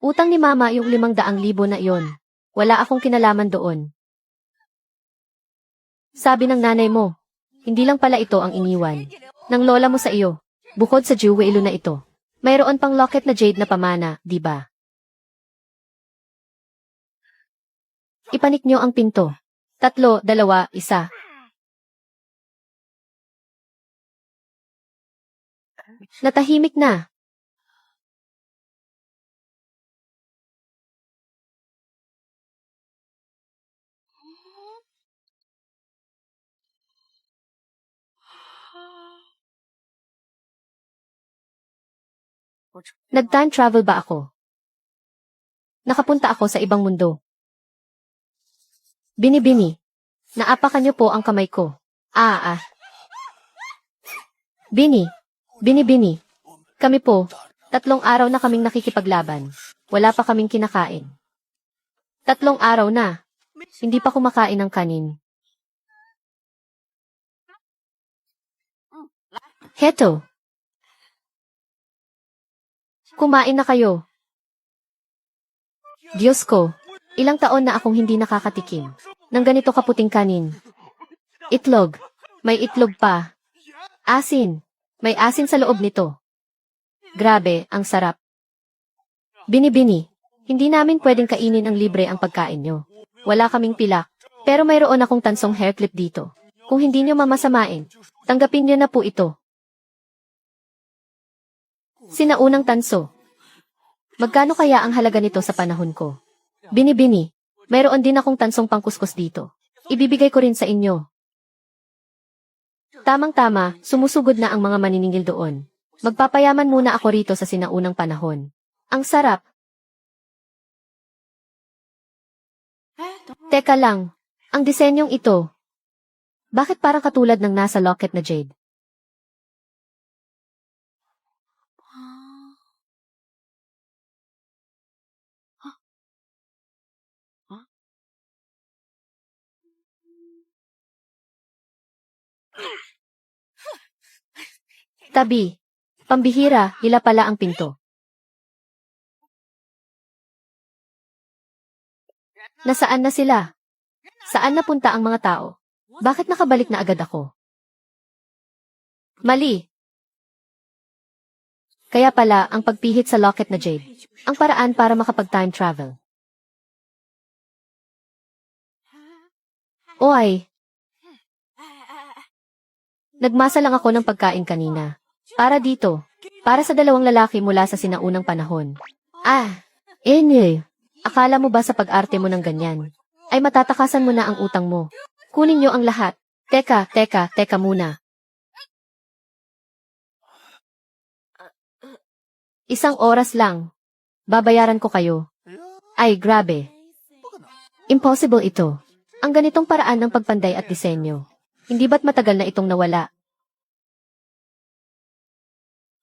Utang ni Mama yung 500,000 na iyon. Wala akong kinalaman doon. Sabi ng nanay mo, hindi lang pala ito ang iniwan ng lola mo sa iyo. Bukod sa jewelry na ito, mayroon pang locket na jade na pamana, di ba? Ipanik nyo ang pinto. 3, 2, 1. Natahimik na. Nag-time travel ba ako? Nakapunta ako sa ibang mundo. Bini-bini. Naapakan niyo po ang kamay ko. Bini. Bini-bini. Kami po, 3 araw na kaming nakikipaglaban. Wala pa kaming kinakain. 3 araw na. Hindi pa kumakain ng kanin. Heto. Kumain na kayo. Diyos ko, ilang taon na akong hindi nakakatikim ng ganito kaputing kanin. Itlog. May itlog pa. Asin. May asin sa loob nito. Grabe, ang sarap. Bini-bini. Hindi namin pwedeng kainin ang libre ang pagkain nyo. Wala kaming pilak. Pero mayroon akong tansong hair clip dito. Kung hindi nyo mamasamain, tanggapin nyo na po ito. Sinaunang tanso. Magkano kaya ang halaga nito sa panahon ko? Bini-bini. Mayroon din akong tansong pangkuskus dito. Ibibigay ko rin sa inyo. Tamang-tama, sumusugod na ang mga maniningil doon. Magpapayaman muna ako rito sa sinaunang panahon. Ang sarap. Teka lang. Ang disenyong ito. Bakit parang katulad ng nasa locket na jade? Tabi. Pambihira, hila pala ang pinto. Nasaan na sila? Saan napunta ang mga tao? Bakit nakabalik na agad ako? Mali. Kaya pala ang pagpihit sa locket na jade, ang paraan para makapag-time travel. Oy. Nagmasa lang ako ng pagkain kanina. Para dito. Para sa 2 lalaki mula sa sinaunang panahon. Akala mo ba sa pag-arte mo ng ganyan, ay matatakasan mo na ang utang mo? Kunin niyo ang lahat. Teka muna. Isang oras lang. Babayaran ko kayo. Ay, grabe. Impossible ito. Ang ganitong paraan ng pagpanday at disenyo. Hindi ba't matagal na itong nawala?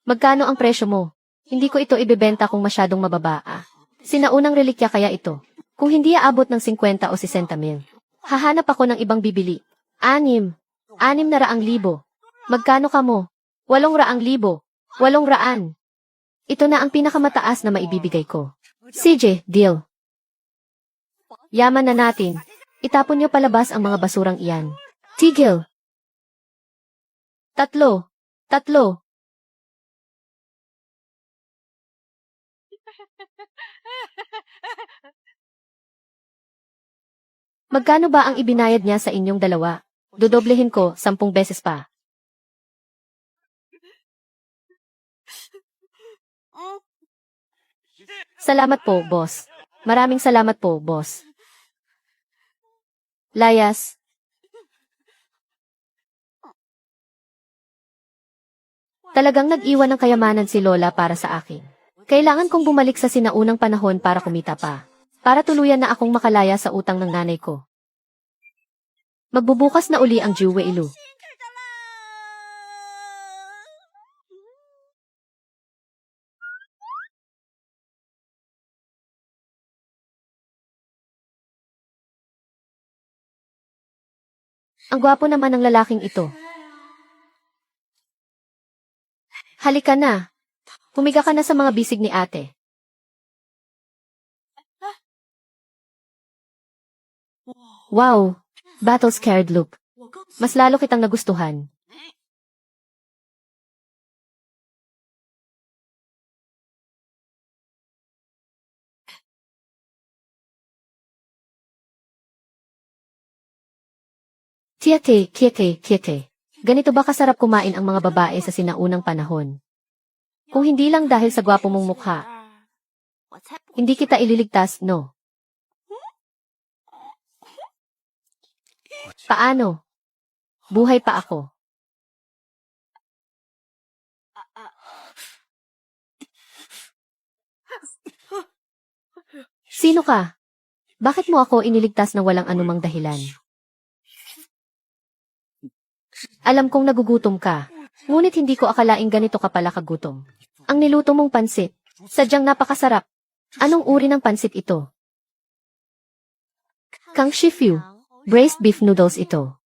Magkano ang presyo mo? Hindi ko ito ibebenta kung masyadong mababa. Sinaunang relikya kaya ito. Kung hindi aabot ng 50 o 60 mil. Hahanap ako ng ibang bibili. 600,000. Magkano ka mo? 800,000. 800. Ito na ang pinakamataas na maibibigay ko. CJ, deal. Yaman na natin. Itapon niyo palabas ang mga basurang iyan. Tigil. 3. Magkano ba ang ibinayad niya sa inyong dalawa? Dodoblehin ko 10 beses pa. Salamat po, boss. Maraming salamat po, boss. Layas. Talagang nag-iwan ng kayamanan si Lola para sa akin. Kailangan kong bumalik sa sinaunang panahon para kumita pa. Para tuluyan na akong makalaya sa utang ng nanay ko. Magbubukas na uli ang Jewelry. Ang gwapo naman ng lalaking ito. Halika na. Humiga ka na sa mga bisig ni ate. Wow! Battle scared look. Mas lalo kitang nagustuhan. Kiyake. Ganito ba kasarap kumain ang mga babae sa sinaunang panahon? Kung hindi lang dahil sa gwapo mong mukha, hindi kita ililigtas, no? Paano? Buhay pa ako. Sino ka? Bakit mo ako iniligtas na walang anumang dahilan? Alam kong nagugutom ka, ngunit hindi ko akalaing ganito ka pala kagutom. Ang niluto mong pansit, sadyang napakasarap. Anong uri ng pansit ito? Kang Shifu, braised beef noodles ito.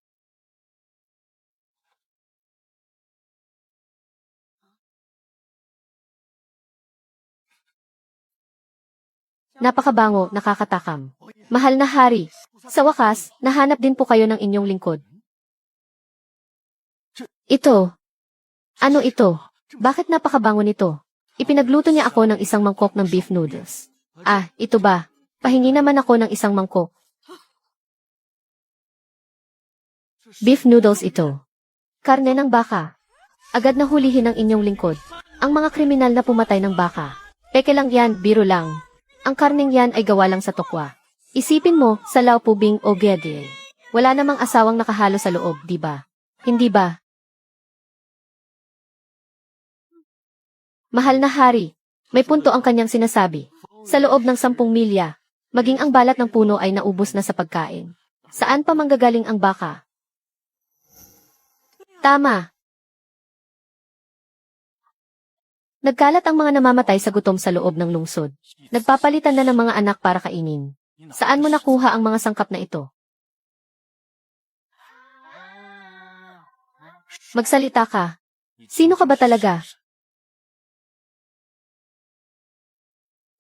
Napakabango, nakakatakam. Mahal na hari, sa wakas, nahanap din po kayo ng inyong lingkod. Ito. Ano ito? Bakit napakabango nito? Ipinagluto niya ako ng isang mangkok ng beef noodles. Ah, ito ba? Pahingi naman ako ng isang mangkok. Beef noodles ito. Karne ng baka. Agad na hulihin ng inyong lingkod. Ang mga kriminal na pumatay ng baka. Peke lang yan, biro lang. Ang karneng yan ay gawa lang sa tokwa. Isipin mo, sa laupubing o gede. Wala namang asawang nakahalo sa loob, di ba? Hindi ba? Mahal na hari, may punto ang kanyang sinasabi. Sa loob ng 10 milya, maging ang balat ng puno ay naubos na sa pagkain. Saan pa manggagaling ang baka? Tama. Nagkalat ang mga namamatay sa gutom sa loob ng lungsod. Nagpapalitan na ng mga anak para kainin. Saan mo nakuha ang mga sangkap na ito? Magsalita ka. Sino ka ba talaga?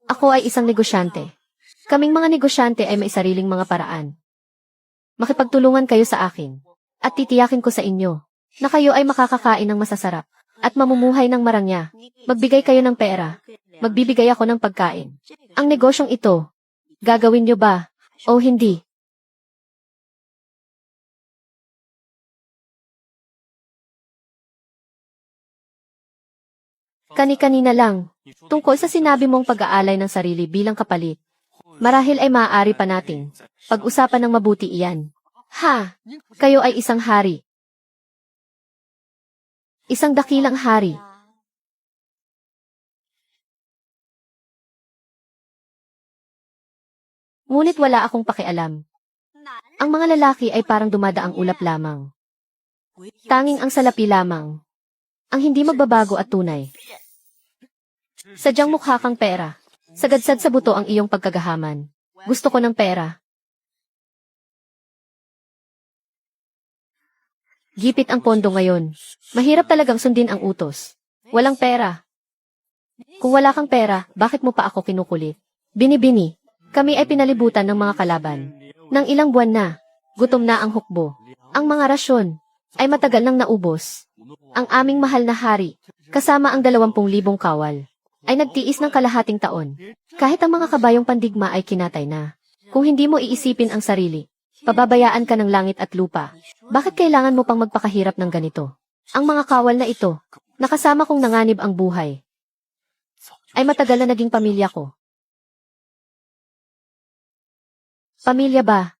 Ako ay isang negosyante. Kaming mga negosyante ay may sariling mga paraan. Makipagtulungan kayo sa akin. At titiyakin ko sa inyo na kayo ay makakakain ng masasarap at mamumuhay ng marangya. Magbigay kayo ng pera. Magbibigay ako ng pagkain. Ang negosyong ito, gagawin nyo ba o hindi? Kani-kanina lang, tungkol sa sinabi mong pag-aalay ng sarili bilang kapalit. Marahil ay maaari pa nating pag-usapan ng mabuti iyan. Ha! Kayo ay isang hari. Isang dakilang hari. Ngunit wala akong pakialam. Ang mga lalaki ay parang dumadaang ulap lamang. Tanging ang salapi lamang. Ang hindi magbabago at tunay. Sadyang mukha kang pera. Sagadsad sa buto ang iyong pagkagahaman. Gusto ko ng pera. Gipit ang pondo ngayon. Mahirap talagang sundin ang utos. Walang pera. Kung wala kang pera, bakit mo pa ako kinukulit? Bini-bini. Kami ay pinalibutan ng mga kalaban. Nang ilang buwan na, gutom na ang hukbo. Ang mga rasyon ay matagal nang naubos. Ang aming mahal na hari, kasama ang 20,000 kawal, ay nagtiis ng kalahating taon. Kahit ang mga kabayong pandigma ay kinatay na. Kung hindi mo iisipin ang sarili, pababayaan ka ng langit at lupa. Bakit kailangan mo pang magpakahirap ng ganito? Ang mga kawal na ito, nakasama kong nanganib ang buhay, ay matagal na naging pamilya ko. Pamilya ba?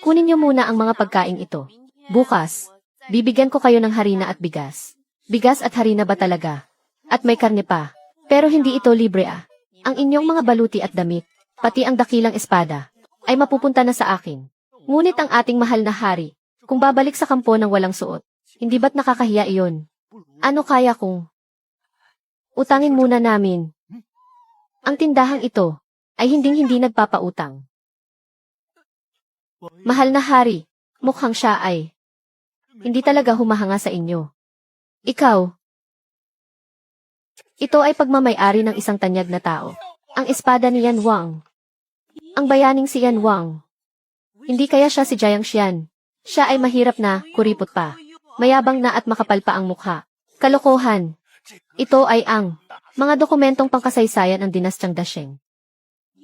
Kunin niyo muna ang mga pagkain ito. Bukas, bibigyan ko kayo ng harina at bigas. Bigas at harina ba talaga? At may karne pa. Pero hindi ito libre ah. Ang inyong mga baluti at damit, pati ang dakilang espada, ay mapupunta na sa akin. Ngunit ang ating mahal na hari, kung babalik sa kampo ng walang suot, hindi ba't nakakahiya iyon? Ano kaya kung utangin muna namin? Ang tindahang ito ay hinding-hindi nagpapautang. Mahal na hari, mukhang siya ay hindi talaga humahanga sa inyo. Ikaw, Ito ay pagmamay-ari ng isang tanyag na tao. Ang espada ni Yan Wang. Ang bayaning si Yan Wang. Hindi kaya siya si Jiang Xian. Siya ay mahirap na, kuripot pa. Mayabang na at makapal pa ang mukha. Kalokohan. Ito ay ang mga dokumentong pangkasaysayan ng dinastyang Dasheng.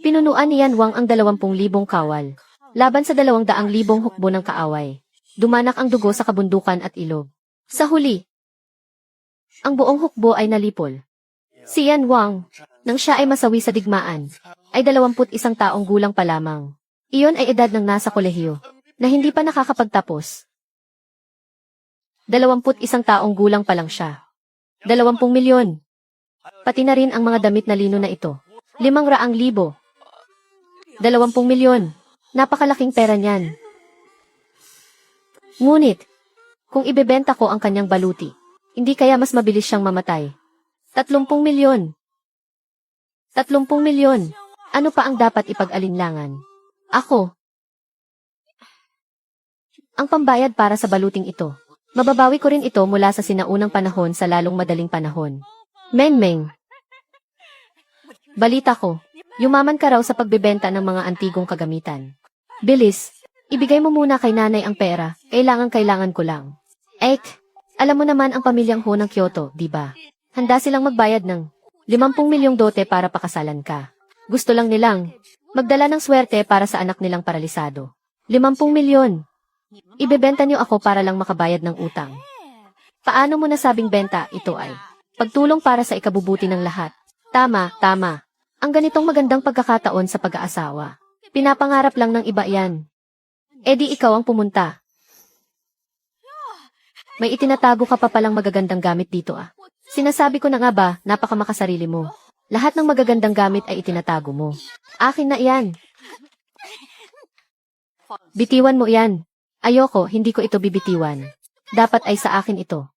Pinunuan ni Yan Wang ang 20,000 kawal. Laban sa 200,000 hukbo ng kaaway. Dumanak ang dugo sa kabundukan at ilog. Sa huli, ang buong hukbo ay nalipol. Si Yan Wang, nang siya ay masawi sa digmaan, ay 21 taong gulang pa lamang. Iyon ay edad ng nasa kolehiyo, na hindi pa nakakapagtapos. 21 taong gulang pa lang siya. 20 milyon. Pati na rin ang mga damit na lino na ito. 500,000. 20 milyon. Napakalaking pera niyan. Ngunit, kung ibebenta ko ang kanyang baluti, hindi kaya mas mabilis siyang mamatay. 30 milyon. 30 milyon. Ano pa ang dapat ipag-alinlangan? Ako. Ang pambayad para sa baluting ito. Mababawi ko rin ito mula sa sinaunang panahon sa lalong madaling panahon. Meng. Balita ko, yumaman ka raw sa pagbebenta ng mga antigong kagamitan. Bilis, ibigay mo muna kay nanay ang pera, kailangan ko lang. Alam mo naman ang pamilyang Ho ng Kyoto, di ba? Handa silang magbayad ng 50 milyong dote para pakasalan ka. Gusto lang nilang magdala ng swerte para sa anak nilang paralisado. 50 milyon. Ibebenta niyo ako para lang makabayad ng utang. Paano mo nasabing benta, ito ay pagtulong para sa ikabubuti ng lahat. Tama. Ang ganitong magandang pagkakataon sa pag-aasawa. Pinapangarap lang ng iba yan. Di ikaw ang pumunta. May itinatago ka pa palang magagandang gamit dito ah. Sinasabi ko na nga ba, napakamakasarili mo. Lahat ng magagandang gamit ay itinatago mo. Akin na iyan. Bitiwan mo iyan. Ayoko, hindi ko ito bibitiwan. Dapat ay sa akin ito.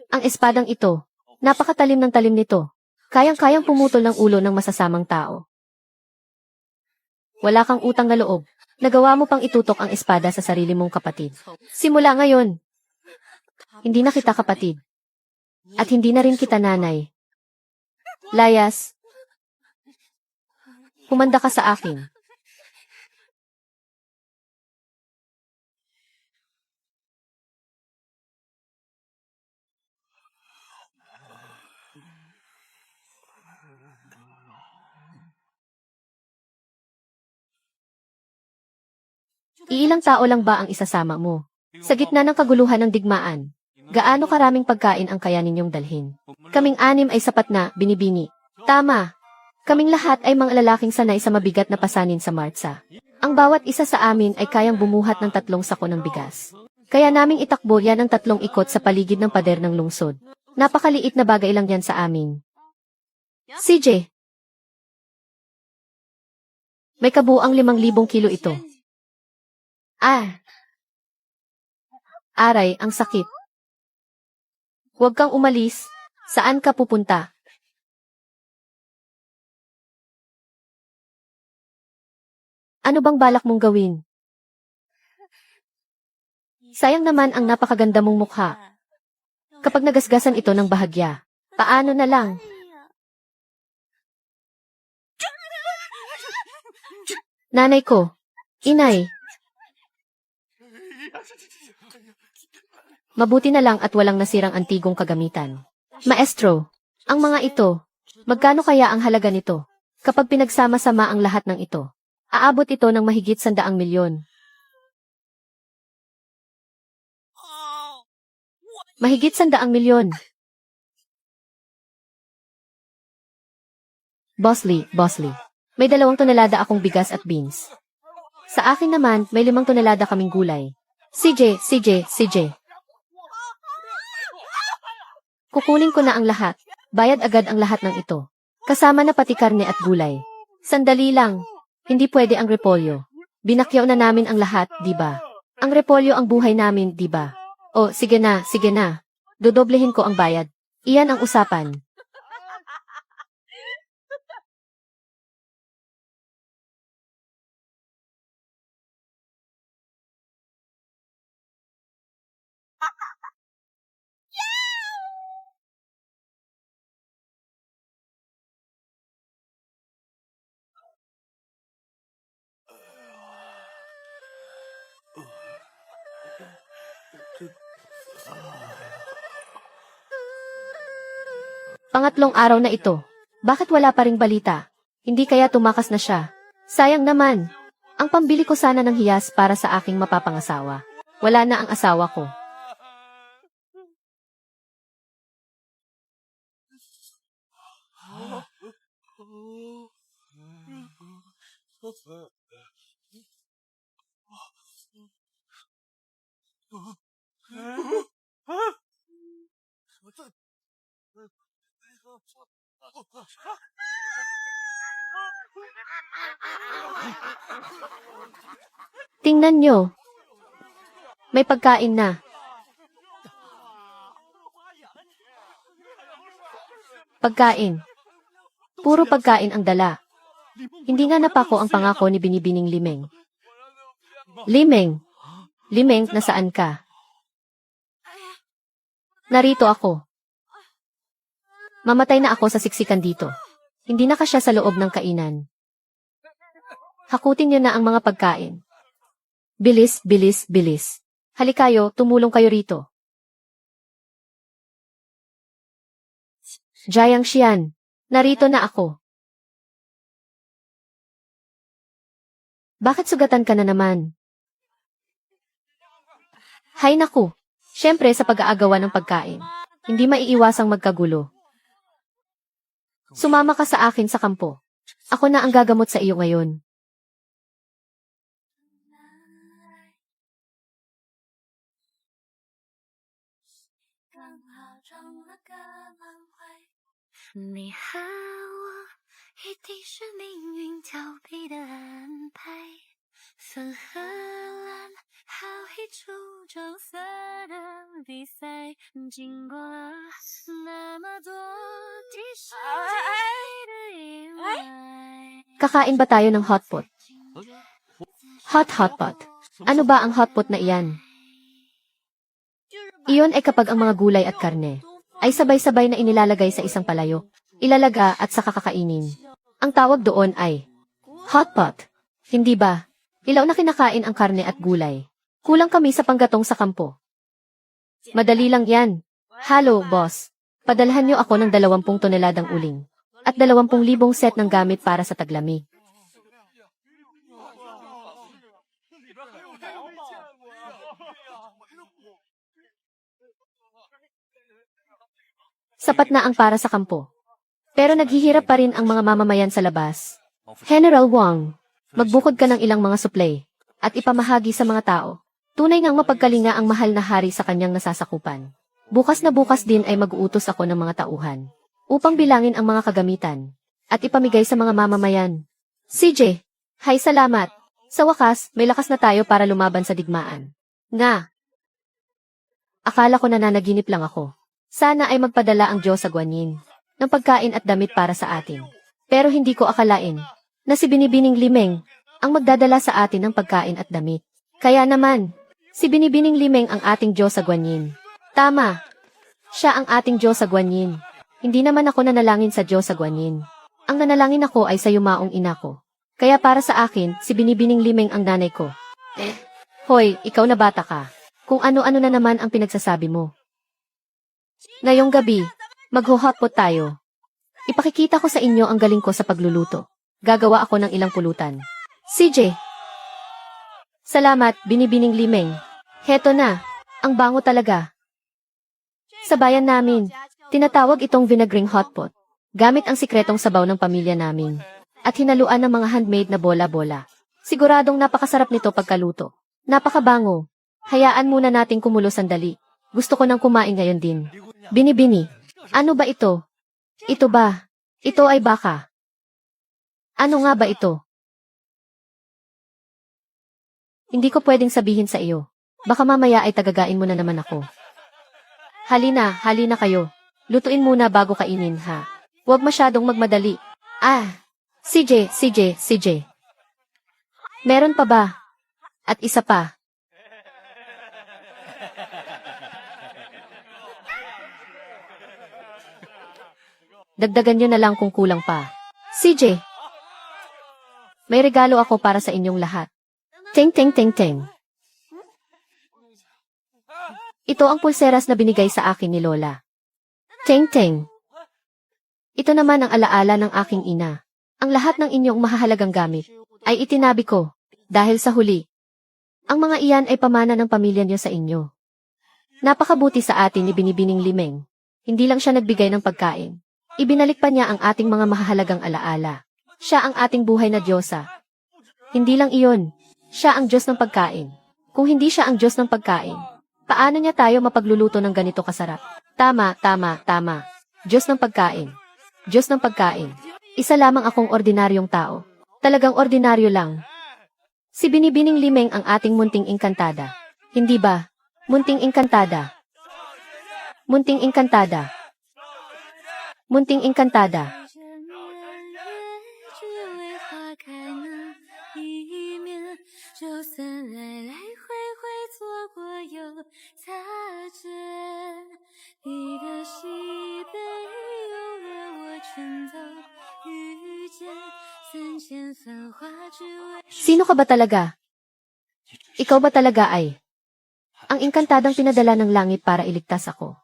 Ang espadang ito, napakatalim ng talim nito. Kayang-kayang pumutol ng ulo ng masasamang tao. Wala kang utang na loob. Nagawa mo pang itutok ang espada sa sarili mong kapatid. Simula ngayon, hindi na kita kapatid. At hindi na rin kita nanay. Layas, humanda ka sa akin. Iilang tao lang ba ang isasama mo? Sa gitna ng kaguluhan ng digmaan, gaano karaming pagkain ang kaya ninyong dalhin? Kaming 6 ay sapat na, binibini. Tama. Kaming lahat ay mga lalaking sanay sa mabigat na pasanin sa martsa. Ang bawat isa sa amin ay kayang bumuhat ng 3 sako ng bigas. Kaya naming itakbo yan ng 3 ikot sa paligid ng pader ng lungsod. Napakaliit na bagay lang yan sa amin. CJ, may kabuang 5,000 kilo ito. Aray, ang sakit. Huwag kang umalis. Saan ka pupunta? Ano bang balak mong gawin? Sayang naman ang napakaganda mong mukha. Kapag nagasgasan ito ng bahagya, paano na lang? Nanay ko. Inay. Mabuti na lang at walang nasirang antigong kagamitan. Maestro, ang mga ito, magkano kaya ang halaga nito? Kapag pinagsama-sama ang lahat ng ito, aabot ito ng mahigit 100 milyon. Mahigit 100 milyon. Bossly. May 2 tonelada akong bigas at beans. Sa akin naman, may 5 tonelada kaming gulay. CJ. Kukunin ko na ang lahat. Bayad agad ang lahat ng ito. Kasama na pati karne at gulay. Sandali lang. Hindi pwede ang repolyo. Binakyaw na namin ang lahat, di ba? Ang repolyo ang buhay namin, di ba? O, sige na. Dodoblehin ko ang bayad. Iyan ang usapan. Pangatlong araw na ito. Bakit wala pa ring balita? Hindi kaya tumakas na siya? Sayang naman. Ang pambili ko sana ng hiyas para sa aking mapapangasawa. Wala na ang asawa ko. Tingnan nyo. May pagkain na. Pagkain. Puro pagkain ang dala. Hindi nga napako ang pangako ni Binibining Limeng. Limeng. Limeng, nasaan ka? Narito ako. Mamatay na ako sa siksikan dito. Hindi na kasya sa loob ng kainan. Hakutin niyo na ang mga pagkain. Bilis, bilis, bilis. Halikayo, tumulong kayo rito. Jiang Xian, narito na ako. Bakit sugatan ka na naman? Hay naku, syempre sa pag-aagawan ng pagkain. Hindi maiiwasang magkagulo. Sumama ka sa akin sa kampo. Ako na ang gagamot sa iyo ngayon. Kakain ba tayo ng hotpot? Hotpot. Ano ba ang hotpot na iyan? Iyon ay kapag ang mga gulay at karne ay sabay-sabay na inilalagay sa isang palayok, ilalaga at saka kakainin. Ang tawag doon ay hotpot. Hindi ba? Ilaw na kinakain ang karne at gulay. Kulang kami sa panggatong sa kampo. Madali lang yan. Halo, boss. Padalhan niyo ako ng 20 toneladang uling at 20,000 set ng gamit para sa taglamig. Sapat na ang para sa kampo. Pero naghihirap pa rin ang mga mamamayan sa labas. General Wang, magbukod ka ng ilang mga suplay at ipamahagi sa mga tao. Tunay ngang mapagkalinga ang mahal na hari sa kanyang nasasakupan. Bukas na bukas din ay mag-uutos ako ng mga tauhan upang bilangin ang mga kagamitan at ipamigay sa mga mamamayan. CJ, hay salamat. Sa wakas, may lakas na tayo para lumaban sa digmaan. Nga. Akala ko nananaginip lang ako. Sana ay magpadala ang Diyos sa Guanyin ng pagkain at damit para sa atin. Pero hindi ko akalain na si Binibining Limeng ang magdadala sa atin ng pagkain at damit. Kaya naman, si Binibining Limeng ang ating Diyos sa Guanyin. Tama. Siya ang ating Diyos sa Guanyin. Hindi naman ako nanalangin sa Diyos sa Guanyin. Ang nanalangin ako ay sa yumaong ina ko. Kaya para sa akin, si Binibining Limeng ang nanay ko. Hoy, ikaw na bata ka. Kung ano-ano na naman ang pinagsasabi mo. Ngayong gabi, mag-hotpot tayo. Ipakikita ko sa inyo ang galing ko sa pagluluto. Gagawa ako ng ilang pulutan. CJ. Salamat, Binibining Limeng. Heto na, ang bango talaga. Sa bayan namin, tinatawag itong vinagring hotpot. Gamit ang sikretong sabaw ng pamilya namin. At hinaluan ng mga handmade na bola-bola. Siguradong napakasarap nito pagkaluto. Napakabango. Hayaan muna nating kumulo sandali. Gusto ko nang kumain ngayon din. Binibini. Ano ba ito? Ito ba? Ito ay baka. Ano nga ba ito? Hindi ko pwedeng sabihin sa iyo. Baka mamaya ay tagagain mo na naman ako. Halina kayo. Lutuin muna bago kainin ha. Huwag masyadong magmadali. CJ. Meron pa ba? At isa pa. Dagdagan nyo na lang kung kulang pa. CJ, may regalo ako para sa inyong lahat. Teng. Ito ang pulseras na binigay sa akin ni Lola. Teng Teng. Ito naman ang alaala ng aking ina. Ang lahat ng inyong mahahalagang gamit ay itinabi ko dahil sa huli. Ang mga iyan ay pamana ng pamilya niyo sa inyo. Napakabuti sa atin ni Binibining Limeng. Hindi lang siya nagbigay ng pagkain. Ibinalik pa niya ang ating mga mahahalagang alaala. Siya ang ating buhay na Diyosa. Hindi lang iyon. Siya ang Diyos ng pagkain. Kung hindi siya ang Diyos ng pagkain, paano niya tayo mapagluluto ng ganito kasarap? Tama, tama, tama. Diyos ng pagkain. Diyos ng pagkain. Isa lamang akong ordinaryong tao. Talagang ordinaryo lang. Si Binibining Limeng ang ating munting engkantada. Hindi ba? Munting engkantada. Munting engkantada. Munting engkantada. Sino ka ba talaga? Ikaw ba talaga ay ang engkantadang pinadala ng langit para iligtas ako?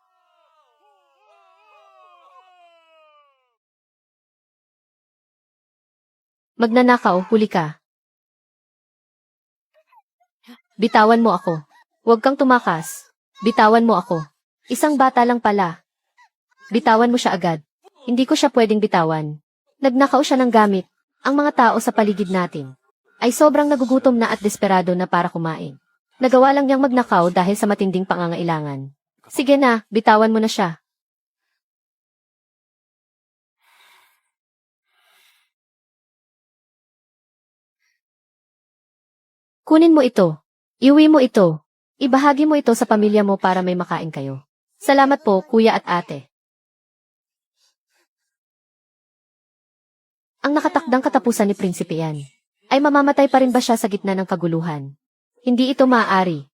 Magnanakaw, huli ka. Bitawan mo ako. Huwag kang tumakas. Bitawan mo ako. Isang bata lang pala. Bitawan mo siya agad. Hindi ko siya pwedeng bitawan. Nagnakaw siya ng gamit. Ang mga tao sa paligid natin ay sobrang nagugutom na at desperado na para kumain. Nagawa lang niyang magnakaw dahil sa matinding pangangailangan. Sige na, bitawan mo na siya. Kunin mo ito. Iuwi mo ito. Ibahagi mo ito sa pamilya mo para may makain kayo. Salamat po, kuya at ate. Ang nakatakdang katapusan ni Prinsipe yan. Ay mamamatay pa rin ba siya sa gitna ng kaguluhan? Hindi ito maaari.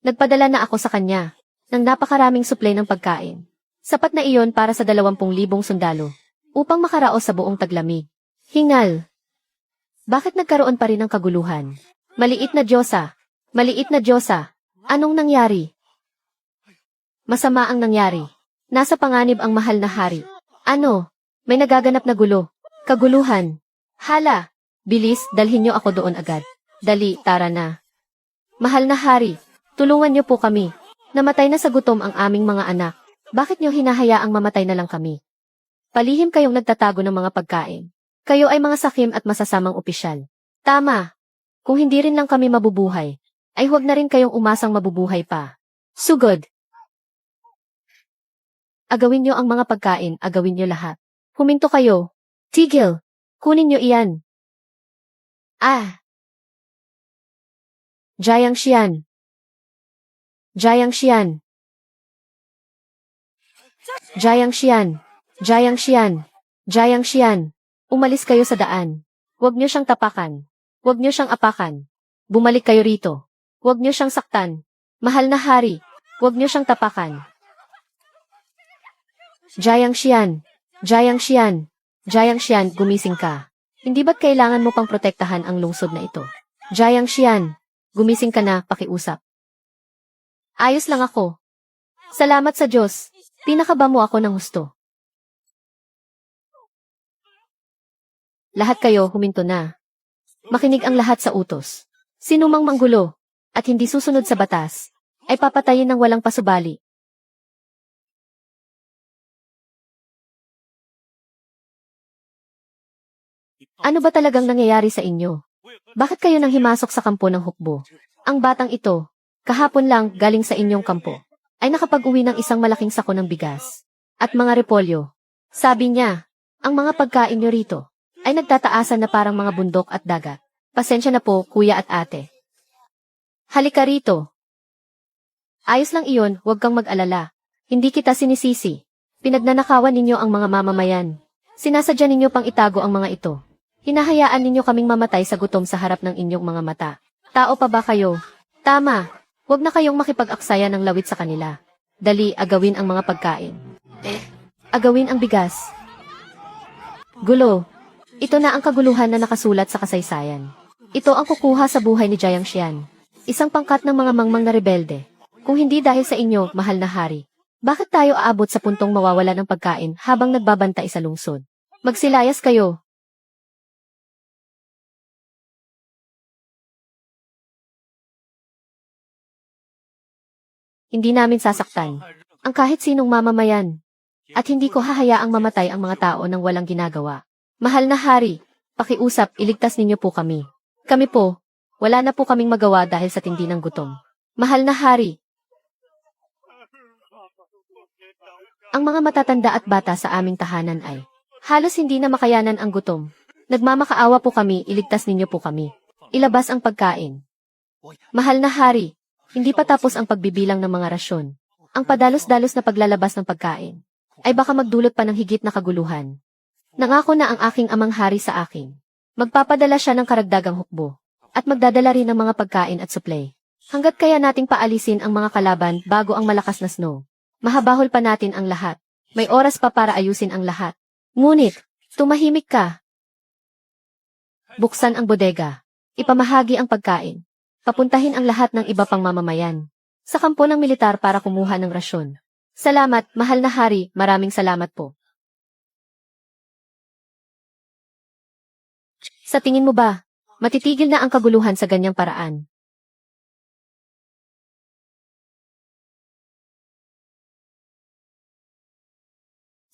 Nagpadala na ako sa kanya ng napakaraming suplay ng pagkain. Sapat na iyon para sa 20,000 sundalo upang makaraos sa buong taglamig. Hingal. Bakit nagkaroon pa rin ng kaguluhan? Maliit na Diyosa. Maliit na Diyosa. Anong nangyari? Masama ang nangyari. Nasa panganib ang mahal na hari. Ano? May nagaganap na gulo. Kaguluhan. Hala. Bilis, dalhin niyo ako doon agad. Dali, tara na. Mahal na hari, tulungan niyo po kami. Namatay na sa gutom ang aming mga anak. Bakit niyo hinahayaang mamatay na lang kami? Palihim kayong nagtatago ng mga pagkain. Kayo ay mga sakim at masasamang opisyal. Tama. Kung hindi rin lang kami mabubuhay, ay huwag na rin kayong umasang mabubuhay pa. Sugod. Agawin niyo ang mga pagkain, agawin niyo lahat. Huminto kayo. Tigil. Kunin niyo iyan. Jiang Xian. Jiang Xian. Jiang Xian. Jiang Xian. Jiang Xian. Umalis kayo sa daan. Huwag niyo siyang tapakan. Huwag niyo siyang apakan. Bumalik kayo rito. Huwag niyo siyang saktan. Mahal na hari, huwag niyo siyang tapakan. Jiang Xian. Jiang Xian. Jiang Xian, gumising ka. Hindi ba't kailangan mo pang protektahan ang lungsod na ito? Jiang Xian. Gumising ka na, pakiusap. Ayos lang ako. Salamat sa Diyos. Pinakaba mo ako ng husto. Lahat kayo huminto na. Makinig ang lahat sa utos. Sinumang manggulo at hindi susunod sa batas ay papatayin ng walang pasubali. Ano ba talagang nangyayari sa inyo? Bakit kayo nang himasok sa kampo ng hukbo? Ang batang ito, kahapon lang galing sa inyong kampo, ay nakapag-uwi ng isang malaking sako ng bigas at mga repolyo. Sabi niya, ang mga pagkain niyo rito ay nagtataasan na parang mga bundok at dagat. Pasensya na po, kuya at ate. Halika rito. Ayos lang iyon, huwag kang mag-alala. Hindi kita sinisisi. Pinagnanakawan ninyo ang mga mamamayan. Sinasadya ninyo pang itago ang mga ito. Hinahayaan ninyo kaming mamatay sa gutom sa harap ng inyong mga mata. Tao pa ba kayo? Tama. Huwag na kayong makipag-aksaya ng lawit sa kanila. Dali, agawin ang mga pagkain. Agawin ang bigas. Gulo. Ito na ang kaguluhan na nakasulat sa kasaysayan. Ito ang kukuha sa buhay ni Jiang Xian. Isang pangkat ng mga mangmang na rebelde. Kung hindi dahil sa inyo, mahal na hari. Bakit tayo aabot sa puntong mawawala ng pagkain habang nagbabantay sa lungsod? Magsilayas kayo. Hindi namin sasaktan ang kahit sinong mamamayan. At hindi ko hahayaang mamatay ang mga tao nang walang ginagawa. Mahal na hari, pakiusap, iligtas ninyo po kami. Kami po, wala na po kaming magawa dahil sa tindi ng gutom. Mahal na hari, ang mga matatanda at bata sa aming tahanan ay halos hindi na makayanan ang gutom. Nagmamakaawa po kami, iligtas ninyo po kami. Ilabas ang pagkain. Mahal na hari, hindi pa tapos ang pagbibilang ng mga rasyon. Ang padalos-dalos na paglalabas ng pagkain ay baka magdulot pa ng higit na kaguluhan. Nangako na ang aking amang hari sa akin. Magpapadala siya ng karagdagang hukbo at magdadala rin ng mga pagkain at supply. Hanggat kaya nating paalisin ang mga kalaban bago ang malakas na snow. Mahabahol pa natin ang lahat. May oras pa para ayusin ang lahat. Ngunit, tumahimik ka. Buksan ang bodega. Ipamahagi ang pagkain. Papuntahin ang lahat ng iba pang mamamayan sa kampo ng militar para kumuha ng rasyon. Salamat, mahal na hari, maraming salamat po. Sa tingin mo ba, matitigil na ang kaguluhan sa ganyang paraan?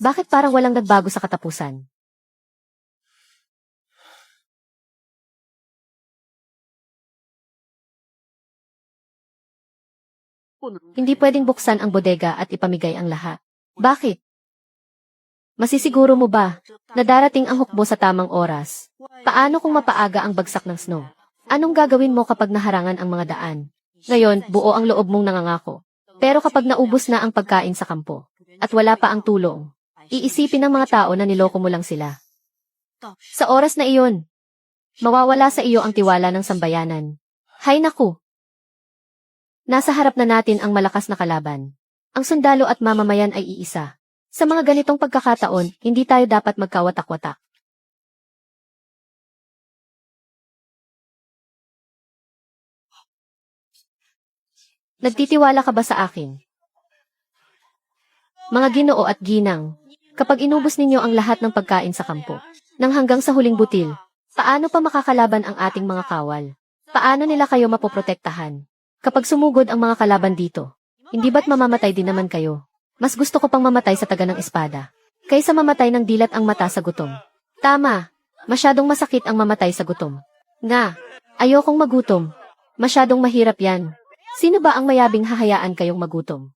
Bakit parang walang nagbago sa katapusan? Hindi pwedeng buksan ang bodega at ipamigay ang lahat. Bakit? Masisiguro mo ba na darating ang hukbo sa tamang oras? Paano kung mapaaga ang bagsak ng snow? Anong gagawin mo kapag naharangan ang mga daan? Ngayon, buo ang loob mong nangangako. Pero kapag naubos na ang pagkain sa kampo, at wala pa ang tulong, iisipin ng mga tao na niloko mo lang sila. Sa oras na iyon, mawawala sa iyo ang tiwala ng sambayanan. Hay naku! Nasa harap na natin ang malakas na kalaban. Ang sundalo at mamamayan ay iisa. Sa mga ganitong pagkakataon, hindi tayo dapat magkawatak-watak. Nagtitiwala ka ba sa akin? Mga ginoo at ginang, kapag inubos ninyo ang lahat ng pagkain sa kampo, nang hanggang sa huling butil, paano pa makakalaban ang ating mga kawal? Paano nila kayo mapoprotektahan? Kapag sumugod ang mga kalaban dito, hindi ba't mamamatay din naman kayo? Mas gusto ko pang mamatay sa taga ng espada, kaysa mamatay ng dilat ang mata sa gutom. Tama, masyadong masakit ang mamatay sa gutom. Nga, ayokong magutom. Masyadong mahirap yan. Sino ba ang mayabing hahayaan kayong magutom?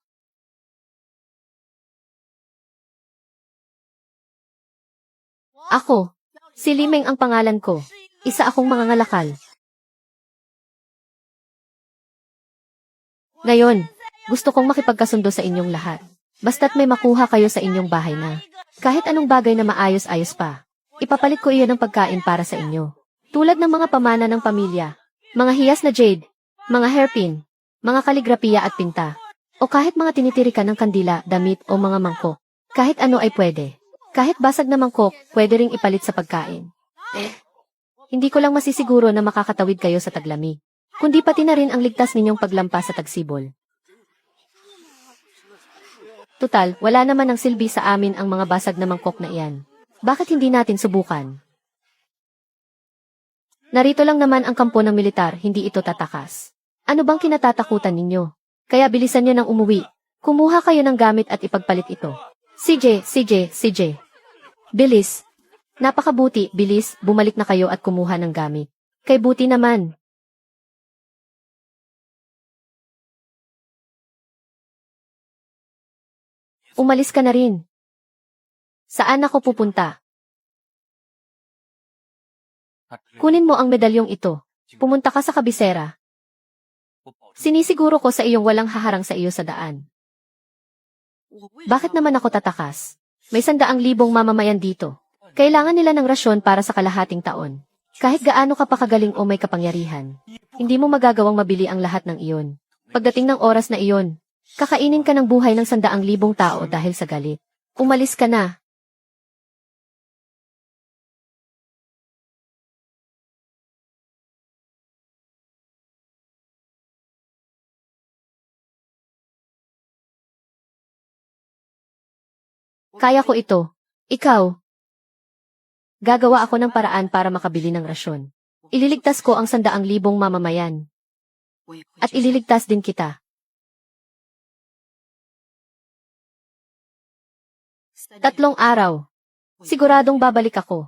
Ako, si Limeng ang pangalan ko. Isa akong mangangalakal. Ngayon, gusto kong makipagkasundo sa inyong lahat. Basta't may makuha kayo sa inyong bahay na. Kahit anong bagay na maayos-ayos pa. Ipapalit ko iyon ng pagkain para sa inyo. Tulad ng mga pamana ng pamilya, mga hiyas na jade, mga hairpin, mga kaligrapiya at pinta, o kahit mga tinitirikan ng kandila, damit o mga mangkok. Kahit ano ay pwede. Kahit basag na mangkok, pwede ring ipalit sa pagkain. Hindi ko lang masisiguro na makakatawid kayo sa taglamig. Kundi pati na rin ang ligtas ninyong paglampas sa tagsibol. Tutal, wala naman ang silbi sa amin ang mga basag na mangkok na iyan. Bakit hindi natin subukan? Narito lang naman ang kampo ng militar, hindi ito tatakas. Ano bang kinatatakutan ninyo? Kaya bilisan nyo nang umuwi. Kumuha kayo ng gamit at ipagpalit ito. CJ. Bilis. Napakabuti, bilis, bumalik na kayo at kumuha ng gamit. Kay buti naman. Umalis ka na rin. Saan ako pupunta? Kunin mo ang medalyong ito. Pumunta ka sa kabisera. Sinisiguro ko sa iyong walang haharang sa iyo sa daan. Bakit naman ako tatakas? May 100,000 mamamayan dito. Kailangan nila ng rasyon para sa kalahating taon. Kahit gaano ka pa kagaling o may kapangyarihan, hindi mo magagawang mabili ang lahat ng iyon. Pagdating ng oras na iyon, kakainin ka ng buhay ng 100,000 tao dahil sa galit. Umalis ka na. Kaya ko ito. Ikaw. Gagawa ako ng paraan para makabili ng rasyon. Ililigtas ko ang 100,000 mamamayan. At ililigtas din kita. 3 araw. Siguradong babalik ako.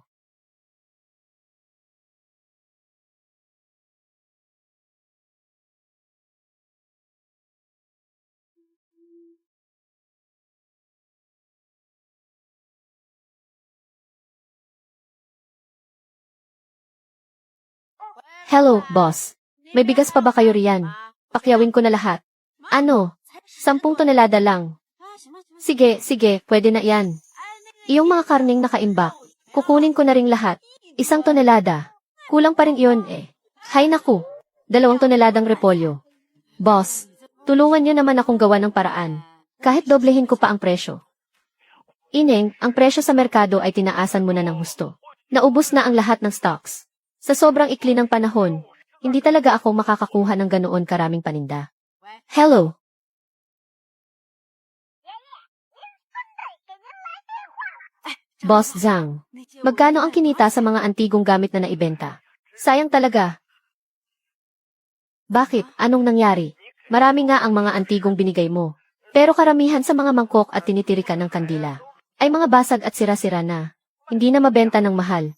Hello, boss. May bigas pa ba kayo riyan? Pakyawin ko na lahat. Ano? 10 tonelada lang. Sige, pwede na yan. Iyong mga karning nakaimbak. Kukunin ko na ring lahat. 1 tonelada. Kulang pa rin iyon eh. Hay naku. 2 toneladang repolyo. Boss, tulungan niyo naman akong gawa ng paraan. Kahit doblehin ko pa ang presyo. Ineng, ang presyo sa merkado ay tinaasan mo na ng husto. Naubos na ang lahat ng stocks. Sa sobrang ikli ng panahon, hindi talaga ako makakakuha ng ganoon karaming paninda. Hello? Boss Zhang, magkano ang kinita sa mga antigong gamit na naibenta? Sayang talaga. Bakit? Anong nangyari? Marami nga ang mga antigong binigay mo. Pero karamihan sa mga mangkok at tinitirikan ng kandila ay mga basag at sira-sira na. Hindi na mabenta ng mahal.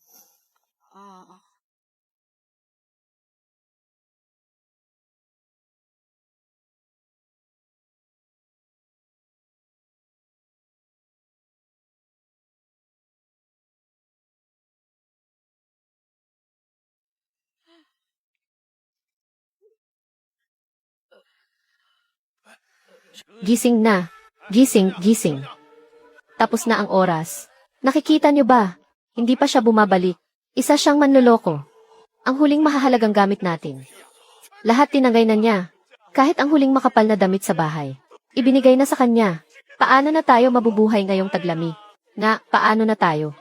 Gising na. Gising. Tapos na ang oras. Nakikita niyo ba? Hindi pa siya bumabalik. Isa siyang manloloko. Ang huling mahahalagang gamit natin. Lahat tinangay na niya. Kahit ang huling makapal na damit sa bahay. Ibinigay na sa kanya. Paano na tayo mabubuhay ngayong taglamig? Paano na tayo?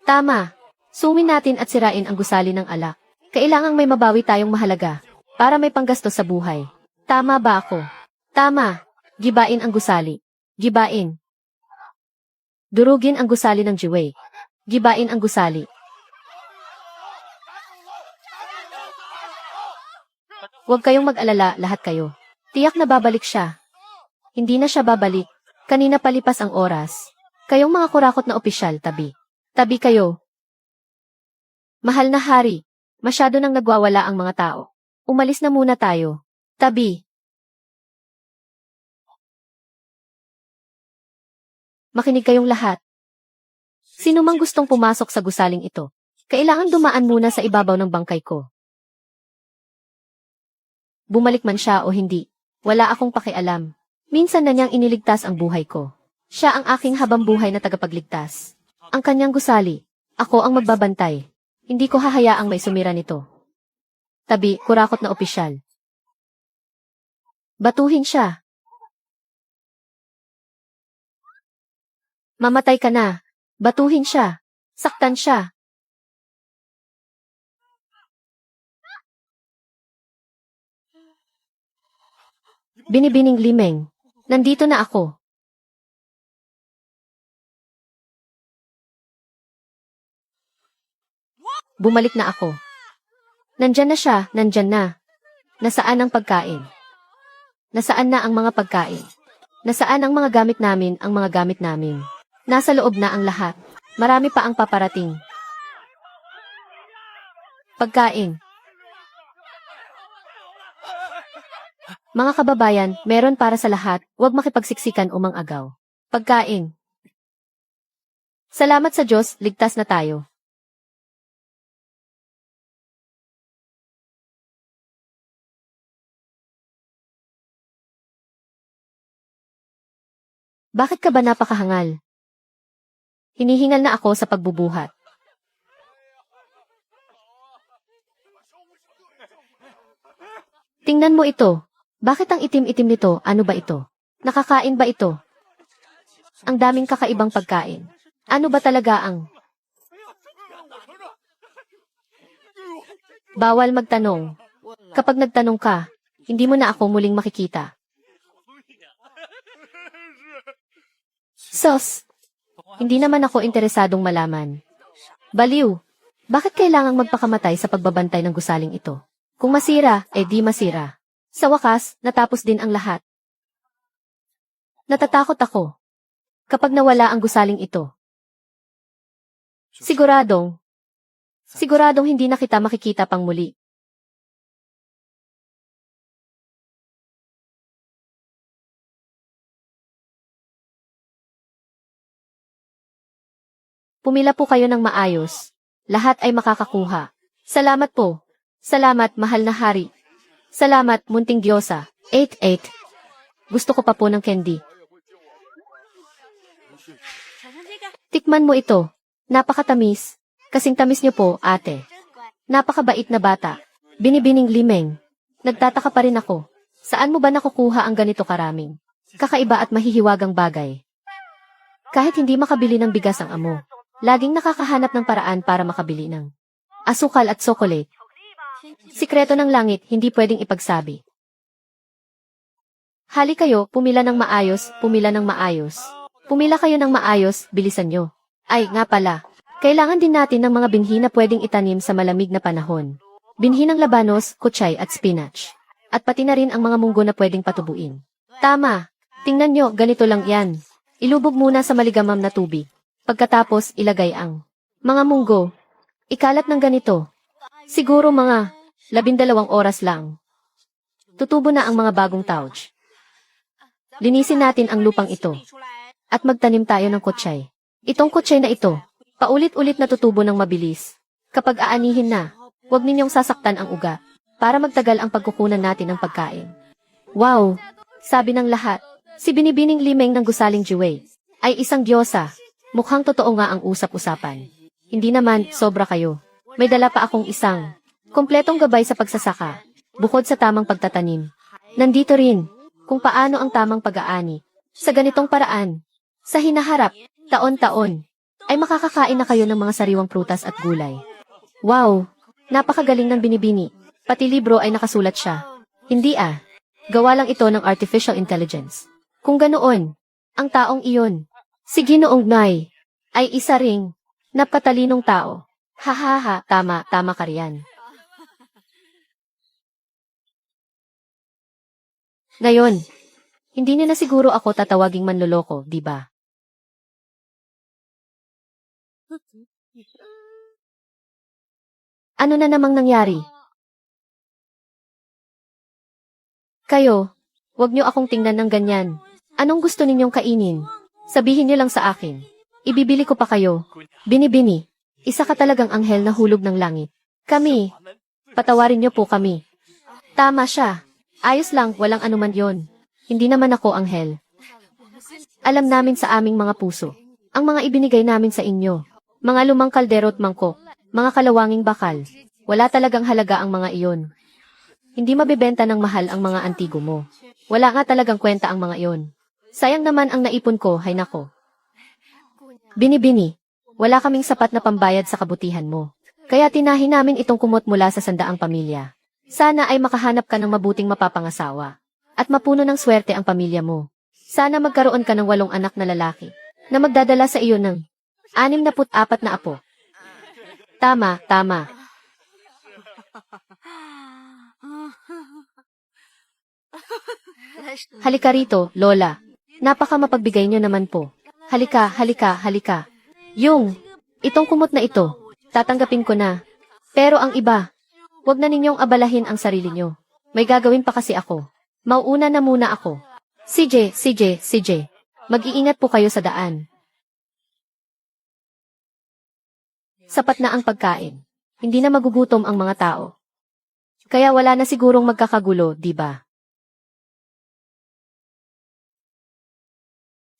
Tama. Sumin natin at sirain ang gusali ng alak. Kailangang may mabawi tayong mahalaga para may panggastos sa buhay. Tama ba ako? Tama. Gibain ang gusali. Gibain. Durugin ang gusali ng Jiwei. Gibain ang gusali. Huwag kayong mag-alala, lahat kayo. Tiyak na babalik siya. Hindi na siya babalik. Kanina palipas ang oras. Kayong mga kurakot na opisyal, tabi. Tabi kayo. Mahal na hari. Masyado nang nagwawala ang mga tao. Umalis na muna tayo. Tabi. Makinig kayong lahat. Sino mang gustong pumasok sa gusaling ito, kailangan dumaan muna sa ibabaw ng bangkay ko. Bumalik man siya o hindi, wala akong pakialam. Minsan na niyang iniligtas ang buhay ko. Siya ang aking habambuhay na tagapagligtas. Ang kanyang gusali, ako ang magbabantay. Hindi ko hahayaang may sumira nito. Tabi, kurakot na opisyal. Batuhin siya. Mamatay ka na. Batuhin siya. Saktan siya. Binibining Limeng. Nandito na ako. Bumalik na ako. Nandyan na siya, nandyan na. Nasaan ang pagkain? Nasaan na ang mga pagkain? Nasaan ang mga gamit namin, ang mga gamit namin? Nasa loob na ang lahat. Marami pa ang paparating. Pagkain. Mga kababayan, meron para sa lahat, huwag makipagsiksikan o mang-agaw. Pagkain. Salamat sa Diyos, ligtas na tayo. Bakit ka ba napakahangal? Hinihingal na ako sa pagbubuhat. Tingnan mo ito. Bakit ang itim-itim nito? Ano ba ito? Nakakain ba ito? Ang daming kakaibang pagkain. Ano ba talaga ang... Bawal magtanong. Kapag nagtanong ka, hindi mo na ako muling makikita. Sos! Hindi naman ako interesadong malaman. Baliw! Bakit kailangang magpakamatay sa pagbabantay ng gusaling ito? Kung masira, di masira. Sa wakas, natapos din ang lahat. Natatakot ako. Kapag nawala ang gusaling ito. Siguradong hindi na kita makikita pang muli. Pumila po kayo ng maayos. Lahat ay makakakuha. Salamat po. Salamat, mahal na hari. Salamat, munting diyosa. 8-8. Gusto ko pa po ng candy. Tikman mo ito. Napakatamis. Kasing tamis niyo po, ate. Napakabait na bata. Binibining limeng. Nagtataka pa rin ako. Saan mo ba nakukuha ang ganito karaming? Kakaiba at mahihiwagang bagay. Kahit hindi makabili ng bigas ang amo, laging nakakahanap ng paraan para makabili ng asukal at sokolate. Sikreto ng langit, hindi pwedeng ipagsabi. Hali kayo, pumila ng maayos, pumila ng maayos. Pumila kayo ng maayos, bilisan nyo. Ay, nga pala. Kailangan din natin ng mga binhi na pwedeng itanim sa malamig na panahon. Binhi ng labanos, kutsay at spinach. At pati na rin ang mga munggo na pwedeng patubuin. Tama. Tingnan nyo, ganito lang yan. Ilubog muna sa maligamam na tubig. Pagkatapos, ilagay ang mga munggo. Ikalat ng ganito. Siguro mga 12 oras lang. Tutubo na ang mga bagong tauge. Linisin natin ang lupang ito. At magtanim tayo ng kutsay. Itong kutsay na ito, paulit-ulit na tutubo ng mabilis. Kapag aanihin na, huwag ninyong sasaktan ang ugat para magtagal ang pagkukunan natin ng pagkain. Wow! Sabi ng lahat, si Binibining Limeng ng Gusaling Jiwei ay isang diyosa. Mukhang totoo nga ang usap-usapan. Hindi naman, sobra kayo. May dala pa akong isang kompletong gabay sa pagsasaka, bukod sa tamang pagtatanim. Nandito rin, kung paano ang tamang pag-aani. Sa ganitong paraan, sa hinaharap, taon-taon, ay makakakain na kayo ng mga sariwang prutas at gulay. Wow! Napakagaling ng Binibini. Pati libro ay nakasulat siya. Hindi gawa lang ito ng artificial intelligence. Kung ganoon, ang taong iyon, si Ginoong Nai, ay isa ring napatalinong tao. Hahaha, tama ka riyan. Ngayon, hindi niyo na siguro ako tatawaging manloloko, di ba? Ano na namang nangyari? Kayo, wag niyo akong tingnan ng ganyan. Anong gusto ninyong kainin? Sabihin niyo lang sa akin. Ibibili ko pa kayo. Binibini, isa ka talagang anghel na hulog ng langit. Kami, patawarin niyo po kami. Tama siya. Ayos lang, walang anuman yon. Hindi naman ako anghel. Alam namin sa aming mga puso. Ang mga ibinigay namin sa inyo. Mga lumang kaldero at mangkok. Mga kalawanging bakal. Wala talagang halaga ang mga iyon. Hindi mabebenta ng mahal ang mga antigo mo. Wala nga talagang kwenta ang mga iyon. Sayang naman ang naipon ko, hay nako. Binibini, wala kaming sapat na pambayad sa kabutihan mo. Kaya tinahin namin itong kumot mula sa sandaang pamilya. Sana ay makahanap ka ng mabuting mapapangasawa. At mapuno ng swerte ang pamilya mo. Sana magkaroon ka ng 8 anak na lalaki na magdadala sa iyo ng 64 na apo. Tama. Halika rito, Lola. Napaka mapagbigay niyo naman po. Halika. Itong kumot na ito, tatanggapin ko na. Pero ang iba, wag na ninyong abalahin ang sarili nyo. May gagawin pa kasi ako. Mauuna na muna ako. CJ. Mag-iingat po kayo sa daan. Sapat na ang pagkain. Hindi na magugutom ang mga tao. Kaya wala na sigurong magkakagulo, di ba?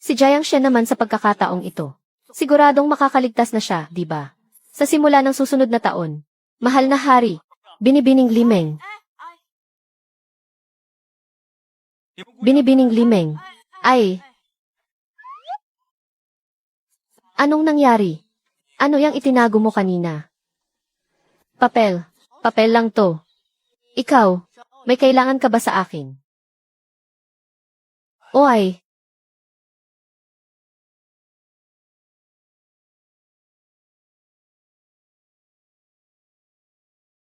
Si Jiang Shen naman sa pagkakataong ito. Siguradong makakaligtas na siya, di ba? Sa simula ng susunod na taon. Mahal na hari, Binibining Limeng. Ay. Anong nangyari? Ano yang itinago mo kanina? Papel lang to. Ikaw, may kailangan ka ba sa akin? O ay.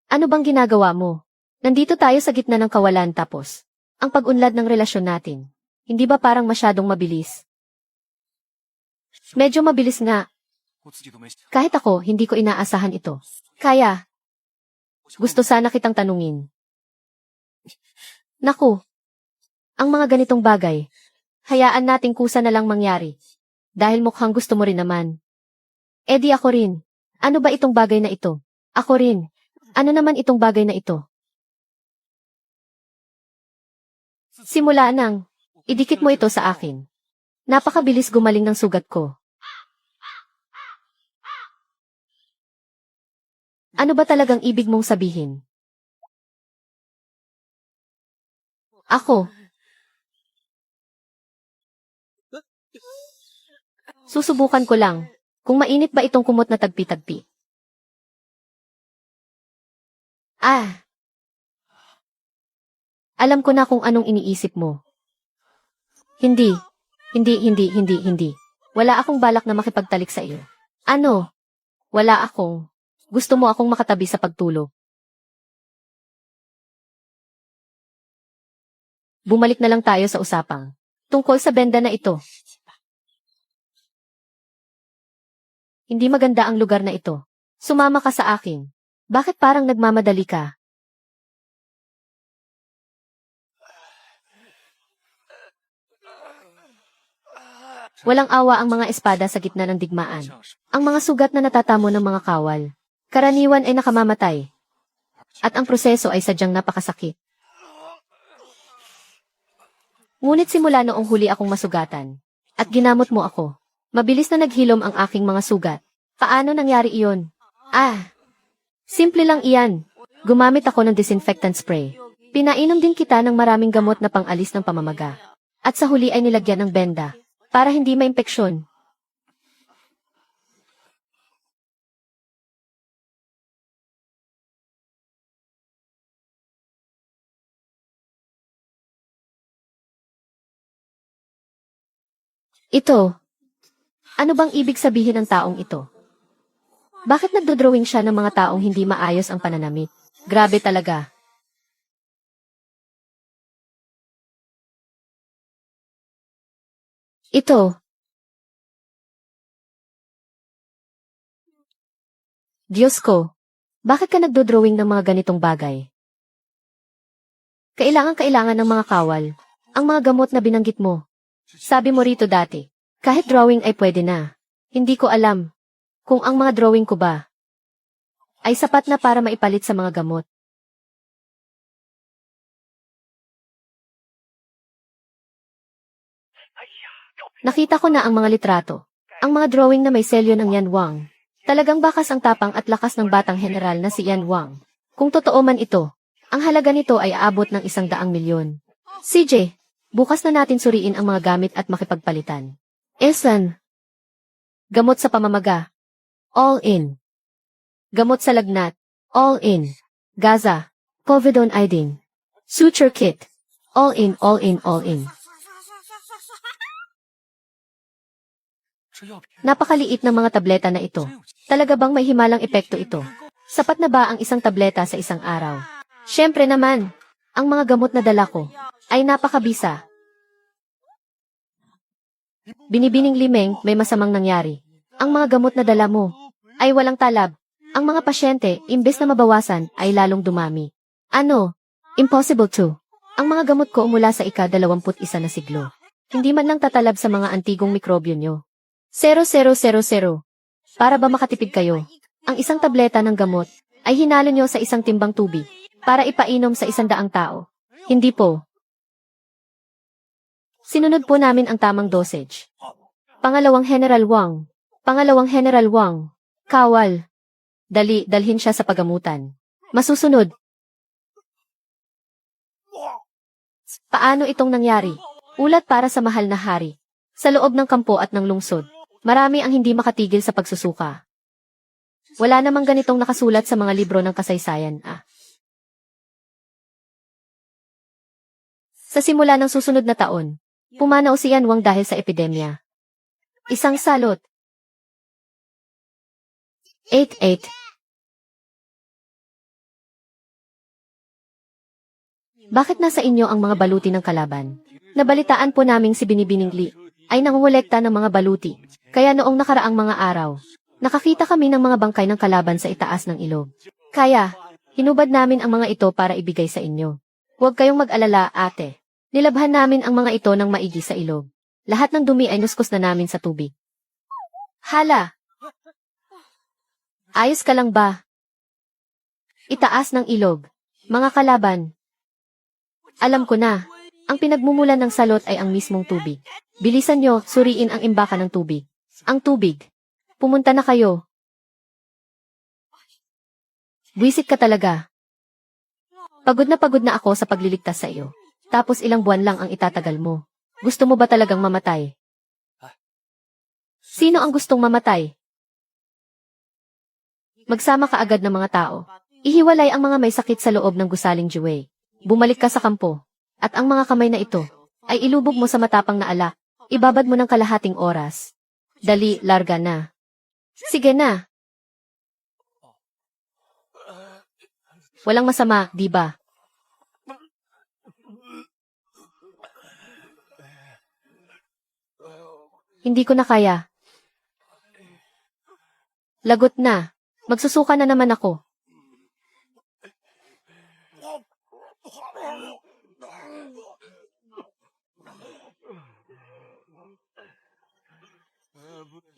Ano bang ginagawa mo? Nandito tayo sa gitna ng kawalan tapos, ang pag-unlad ng relasyon natin. Hindi ba parang masyadong mabilis? Medyo mabilis nga. Kahit ako, hindi ko inaasahan ito. Kaya, gusto sana kitang tanungin. Naku, ang mga ganitong bagay, hayaan nating kusa na lang mangyari. Dahil mukhang gusto mo rin naman. Eh di ako rin. Ano ba itong bagay na ito? Ako rin. Ano naman itong bagay na ito? Simula nang, idikit mo ito sa akin. Napakabilis gumaling ng sugat ko. Ano ba talagang ibig mong sabihin? Ako. Susubukan ko lang. Kung mainit ba itong kumot na tagpi-tagpi? Ah! Alam ko na kung anong iniisip mo. Hindi. Hindi. Wala akong balak na makipagtalik sa iyo. Ano? Wala akong. Gusto mo akong makatabi sa pagtulog. Bumalik na lang tayo sa usapang. Tungkol sa benda na ito. Hindi maganda ang lugar na ito. Sumama ka sa akin. Bakit parang nagmamadali ka? Walang awa ang mga espada sa gitna ng digmaan. Ang mga sugat na natatamo ng mga kawal. Karaniwan ay nakamamatay. At ang proseso ay sadyang napakasakit. Ngunit simula noong huli akong masugatan. At ginamot mo ako. Mabilis na naghilom ang aking mga sugat. Paano nangyari iyon? Ah! Simple lang iyan. Gumamit ako ng disinfectant spray. Pinainom din kita ng maraming gamot na pang-alis ng pamamaga. At sa huli ay nilagyan ng benda. Para hindi maimpeksyon. Ito. Ano bang ibig sabihin ng taong ito? Bakit nagdodrawing siya ng mga taong hindi maayos ang pananamit? Grabe talaga. Ito. Diyos ko. Bakit ka nagdodrawing ng mga ganitong bagay? Kailangan ng mga kawal. Ang mga gamot na binanggit mo. Sabi mo rito dati. Kahit drawing ay pwede na. Hindi ko alam. Kung ang mga drawing ko ba ay sapat na para maipalit sa mga gamot. Nakita ko na ang mga litrato. Ang mga drawing na may selyo ng Yan Wang. Talagang bakas ang tapang at lakas ng batang general na si Yan Wang. Kung totoo man ito, ang halaga nito ay aabot ng 100 milyon. CJ, bukas na natin suriin ang mga gamit at makipagpalitan. Esan. Gamot sa pamamaga. All in. Gamot sa lagnat. All in. Gaza. Povidone iodine. Suture kit. All in. Napakaliit ng mga tableta na ito. Talaga bang may himalang epekto ito? Sapat na ba ang isang tableta sa isang araw? Siyempre naman, ang mga gamot na dala ko ay napakabisa. Binibining Limeng, may masamang nangyari. Ang mga gamot na dala mo ay walang talab. Ang mga pasyente, imbes na mabawasan, ay lalong dumami. Ano? Impossible to. Ang mga gamot ko mula sa ika-21 na siglo. Hindi man lang tatalab sa mga antigong mikrobyo nyo. 0000. Para ba makatipid kayo? Ang isang tableta ng gamot ay hinalo nyo sa isang timbang tubig para ipainom sa 100 tao. Hindi po. Sinunod po namin ang tamang dosage. Pangalawang General Wang. Kawal. Dalhin siya sa pagamutan. Masusunod. Paano itong nangyari? Ulat para sa mahal na hari. Sa loob ng kampo at ng lungsod. Marami ang hindi makatigil sa pagsusuka. Wala namang ganitong nakasulat sa mga libro ng kasaysayan. Sa simula ng susunod na taon, pumanaw si Yan Wang dahil sa epidemya. Isang salot. 88. Bakit nasa inyo ang mga baluti ng kalaban? Nabalitaan po naming si Binibining Li ay nangungulekta ng mga baluti. Kaya noong nakaraang mga araw, nakakita kami ng mga bangkay ng kalaban sa itaas ng ilog. Kaya, hinubad namin ang mga ito para ibigay sa inyo. Huwag kayong mag-alala, ate. Nilabhan namin ang mga ito ng maigi sa ilog. Lahat ng dumi ay nuskos na namin sa tubig. Hala! Ayos ka lang ba? Itaas ng ilog. Mga kalaban. Alam ko na, ang pinagmumulan ng salot ay ang mismong tubig. Bilisan nyo, suriin ang imbaka ng tubig. Ang tubig. Pumunta na kayo. Buwisit ka talaga. Pagod na ako sa pagliligtas sa iyo. Tapos ilang buwan lang ang itatagal mo. Gusto mo ba talagang mamatay? Sino ang gustong mamatay? Magsama ka agad ng mga tao. Ihiwalay ang mga may sakit sa loob ng gusaling Jiwei. Bumalik ka sa kampo. At ang mga kamay na ito, ay ilubog mo sa matapang na alak. Ibabad mo ng kalahating oras. Dali, larga na. Sige na. Walang masama, di ba? Hindi ko na kaya. Lagot na. Magsusuka na naman ako.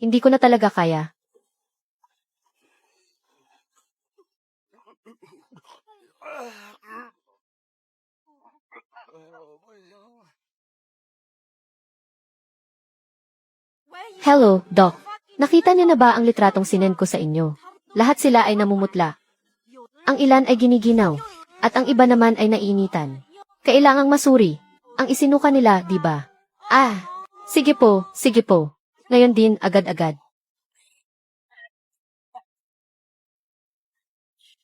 Hindi ko na talaga kaya. Hello, Doc. Nakita niyo na ba ang litratong sinend ko sa inyo? Lahat sila ay namumutla. Ang ilan ay giniginaw, at ang iba naman ay nainitan. Kailangang masuri. Ang isinuka nila, di ba? Ah, sige po, sige po. Ngayon din, agad-agad.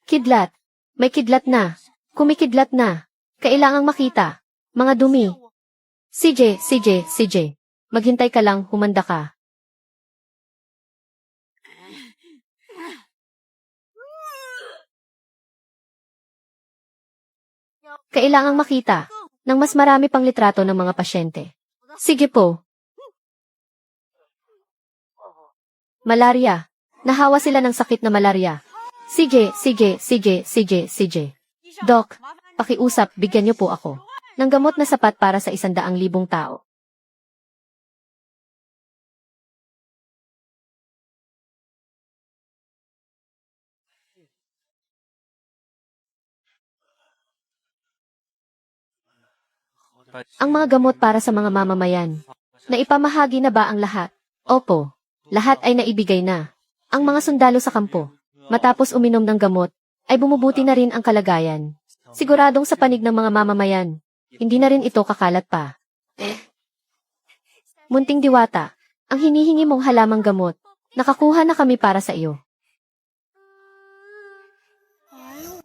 Kidlat. May kidlat na. Kumikidlat na. Kailangang makita. Mga dumi. CJ. Maghintay ka lang, humanda ka. Kailangang makita ng mas marami pang litrato ng mga pasyente. Sige po. Malaria. Nahawa sila ng sakit na malaria. Sige. Doc, pakiusap, bigyan niyo po ako ng gamot na sapat para sa 100,000 tao. Ang mga gamot para sa mga mamamayan. Naipamahagi na ba ang lahat? Opo. Lahat ay naibigay na. Ang mga sundalo sa kampo, matapos uminom ng gamot, ay bumubuti na rin ang kalagayan. Siguradong sa panig ng mga mamamayan, hindi na rin ito kakalat pa. Munting Diwata, ang hinihingi mong halamang gamot, nakakuha na kami para sa iyo.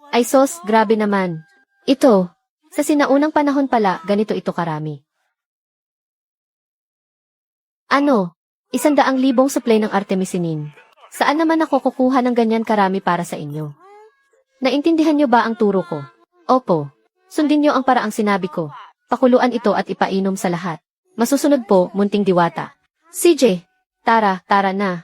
Ay sos, grabe naman. Ito, sa sinaunang panahon pala, ganito ito karami. Ano? 100,000 supply ng artemisinin. Saan naman ako kukuha ng ganyan karami para sa inyo? Naintindihan niyo ba ang turo ko? Opo. Sundin niyo ang paraang sinabi ko. Pakuluan ito at ipainom sa lahat. Masusunod po, Munting Diwata. CJ, tara na.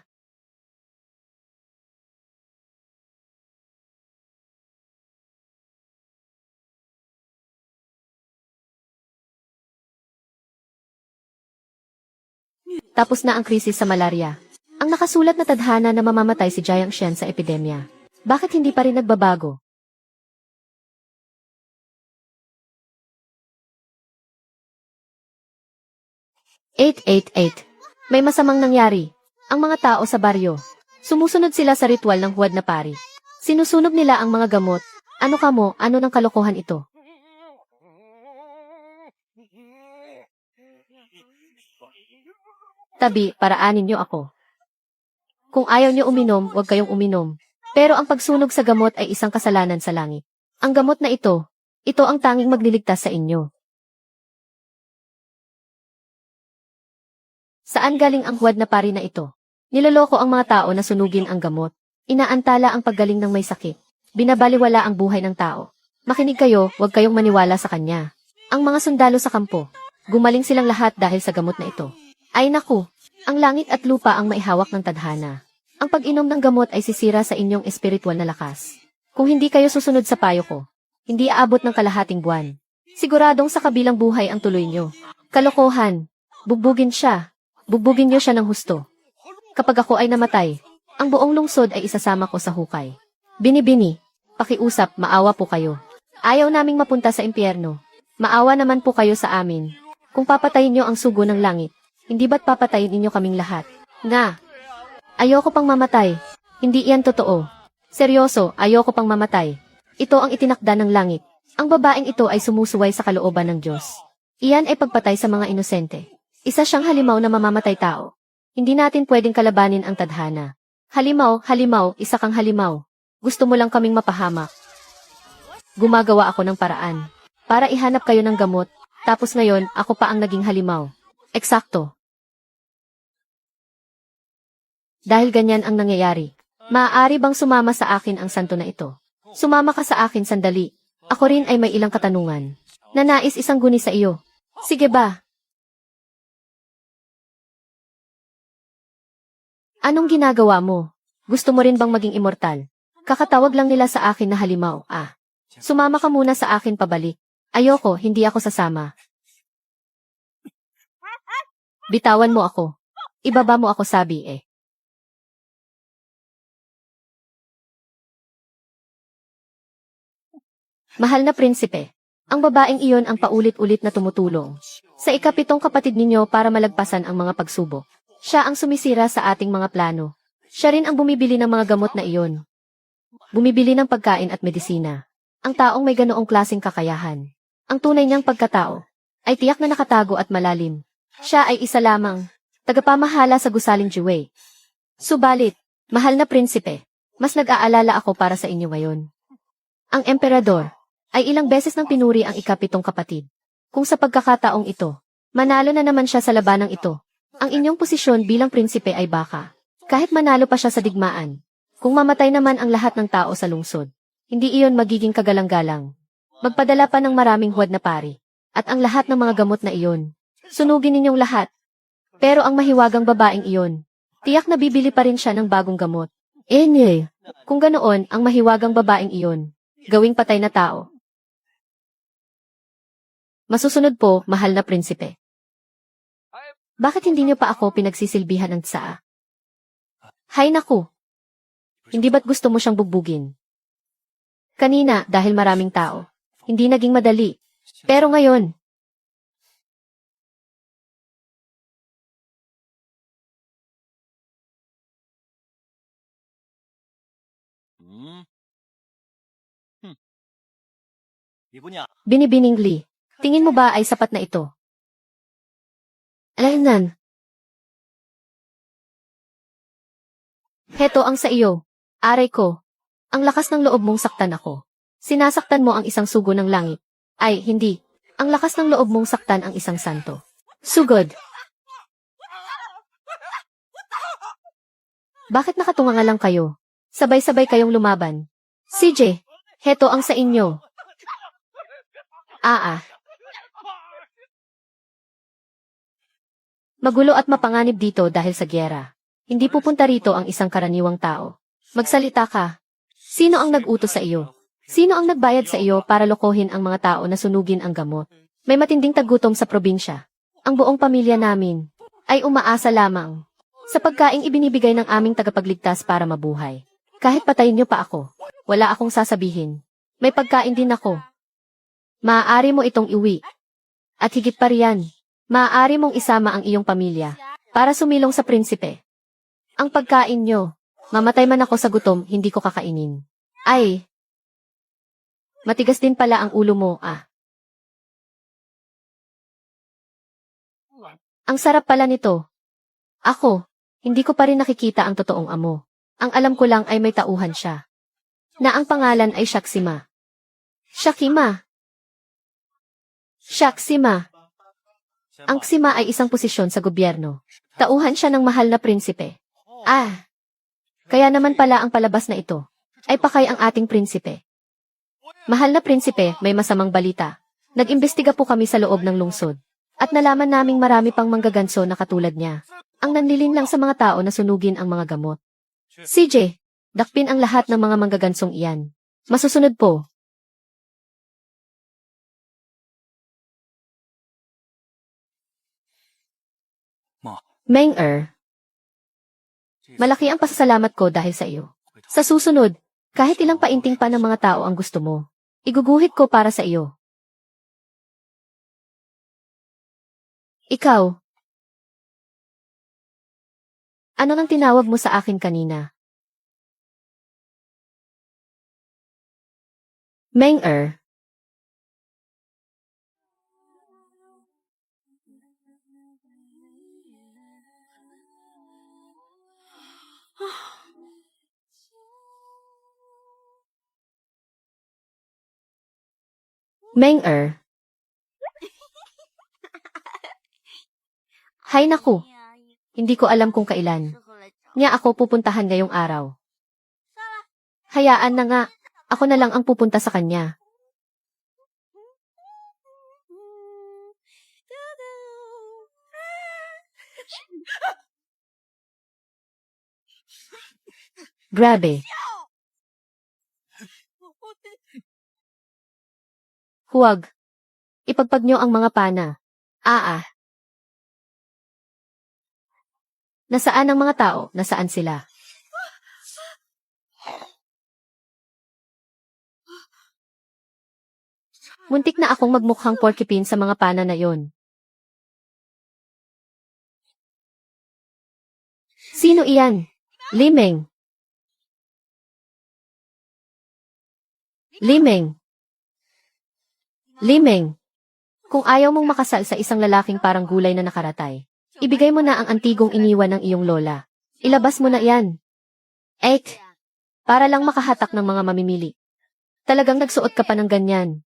Tapos na ang krisis sa malaria. Ang nakasulat na tadhana na mamamatay si Jiang Shen sa epidemya. Bakit hindi pa rin nagbabago? 888. May masamang nangyari. Ang mga tao sa baryo. Sumusunod sila sa ritual ng huwad na pari. Sinusunog nila ang mga gamot. Ano ng kalokohan ito? Tabi, paraanin niyo ako. Kung ayaw niyo uminom, huwag kayong uminom. Pero ang pagsunog sa gamot ay isang kasalanan sa langit. Ang gamot na ito ang tanging magliligtas sa inyo. Saan galing ang huwad na pari na ito? Niloloko ang mga tao na sunugin ang gamot. Inaantala ang paggaling ng may sakit. Binabaliwala ang buhay ng tao. Makinig kayo, huwag kayong maniwala sa kanya. Ang mga sundalo sa kampo, gumaling silang lahat dahil sa gamot na ito. Ay naku, ang langit at lupa ang maihawak ng tadhana. Ang pag-inom ng gamot ay sisira sa inyong espiritual na lakas. Kung hindi kayo susunod sa payo ko, hindi aabot ng kalahating buwan. Siguradong sa kabilang buhay ang tuloy nyo. Kalokohan. Bugbugin siya. Bugbugin nyo siya ng husto. Kapag ako ay namatay, ang buong lungsod ay isasama ko sa hukay. Bini-bini, pakiusap, maawa po kayo. Ayaw naming mapunta sa impyerno. Maawa naman po kayo sa amin. Kung papatayin nyo ang sugo ng langit, hindi ba't papatayin ninyo kaming lahat? Nga! Ayoko pang mamatay. Hindi iyan totoo. Seryoso, ayoko pang mamatay. Ito ang itinakda ng langit. Ang babaeng ito ay sumusuway sa kalooban ng Diyos. Iyan ay pagpatay sa mga inosente. Isa siyang halimaw na mamamatay tao. Hindi natin pwedeng kalabanin ang tadhana. Halimaw, halimaw, isa kang halimaw. Gusto mo lang kaming mapahamak. Gumagawa ako ng paraan para ihanap kayo ng gamot, tapos ngayon ako pa ang naging halimaw. Eksakto. Dahil ganyan ang nangyayari, maaari bang sumama sa akin ang santo na ito? Sumama ka sa akin sandali. Ako rin ay may ilang katanungan. Nanais isang guni sa iyo. Sige ba? Anong ginagawa mo? Gusto mo rin bang maging immortal? Kakatawag lang nila sa akin na halimaw, Sumama ka muna sa akin pabalik. Ayoko, hindi ako sasama. Bitawan mo ako. Ibaba mo ako sabi Mahal na prinsipe, ang babaeng iyon ang paulit-ulit na tumutulong sa ikapitong kapatid ninyo para malagpasan ang mga pagsubok. Siya ang sumisira sa ating mga plano. Siya rin ang bumibili ng mga gamot na iyon. Bumibili ng pagkain at medisina. Ang taong may ganoong klaseng kakayahan. Ang tunay niyang pagkatao ay tiyak na nakatago at malalim. Siya ay isa lamang, tagapamahala sa gusaling Jiwei. Subalit, mahal na prinsipe, mas nag-aalala ako para sa inyo ngayon. Ang emperador ay ilang beses nang pinuri ang ikapitong kapatid. Kung sa pagkakataong ito, manalo na naman siya sa labanang ito. Ang inyong posisyon bilang prinsipe ay baka. Kahit manalo pa siya sa digmaan, kung mamatay naman ang lahat ng tao sa lungsod, hindi iyon magiging kagalang-galang. Magpadala pa ng maraming huwad na pari, at ang lahat ng mga gamot na iyon. Sunugin ninyong lahat. Pero ang mahiwagang babaeng iyon, tiyak na bibili pa rin siya ng bagong gamot. Kung ganoon, ang mahiwagang babaeng iyon, gawing patay na tao. Masusunod po, mahal na prinsipe. Bakit hindi niyo pa ako pinagsisilbihan ng tsaa? Hay naku! Hindi ba't gusto mo siyang bugbugin? Kanina, dahil maraming tao, hindi naging madali. Pero ngayon, binibining Lee, tingin mo ba ay sapat na ito? Alainan. Heto ang sa iyo. Aray ko. Ang lakas ng loob mong saktan ako. Sinasaktan mo ang isang sugo ng langit. Ay, hindi. Ang lakas ng loob mong saktan ang isang santo. Sugod. Bakit nakatunganga lang kayo? Sabay-sabay kayong lumaban. CJ, heto ang sa inyo. Magulo at mapanganib dito dahil sa gyera. Hindi pupunta rito ang isang karaniwang tao. Magsalita ka. Sino ang nag-utos sa iyo? Sino ang nagbayad sa iyo para lokohin ang mga tao na sunugin ang gamot? May matinding tagutom sa probinsya. Ang buong pamilya namin ay umaasa lamang sa pagkaing ibinibigay ng aming tagapagligtas para mabuhay. Kahit patayin niyo pa ako, wala akong sasabihin. May pagkain din ako. Maaari mo itong iwi. At higit pa riyan, maaari mong isama ang iyong pamilya para sumilong sa prinsipe. Ang pagkain nyo, mamatay man ako sa gutom, hindi ko kakainin. Ay, matigas din pala ang ulo mo, Ang sarap pala nito. Ako, hindi ko pa rin nakikita ang totoong amo. Ang alam ko lang ay may tauhan siya. Na ang pangalan ay Shaksima. Shakima. Shaksima. Ang ksima ay isang posisyon sa gobyerno. Tauhan siya ng mahal na prinsipe. Kaya naman pala ang palabas na ito ay pakay ang ating prinsipe. Mahal na prinsipe, may masamang balita. Nag-imbestiga po kami sa loob ng lungsod. At nalaman naming marami pang manggaganso na katulad niya. Ang nanlilin lang sa mga tao na sunugin ang mga gamot. CJ, dakpin ang lahat ng mga manggagansong iyan. Masusunod po. Meng-er, malaki ang pasasalamat ko dahil sa iyo. Sa susunod, kahit ilang painting pa ng mga tao ang gusto mo, iguguhit ko para sa iyo. Ikaw, ano nang tinawag mo sa akin kanina? Meng-er, Meng-er. Hay naku, hindi ko alam kung kailan niya ako pupuntahan ngayong araw. Hayaan na nga, ako na lang ang pupunta sa kanya. Grabe. Huwag. Ipagpag niyo ang mga pana. Nasaan ang mga tao? Nasaan sila? Muntik na akong magmukhang porcupine sa mga pana na yon. Sino iyan? Limeng. Limeng. Limeng. Kung ayaw mong makasal sa isang lalaking parang gulay na nakaratay, ibigay mo na ang antigong iniwan ng iyong lola. Ilabas mo na iyan. Ek. Para lang makahatak ng mga mamimili. Talagang nagsuot ka pa ng ganyan.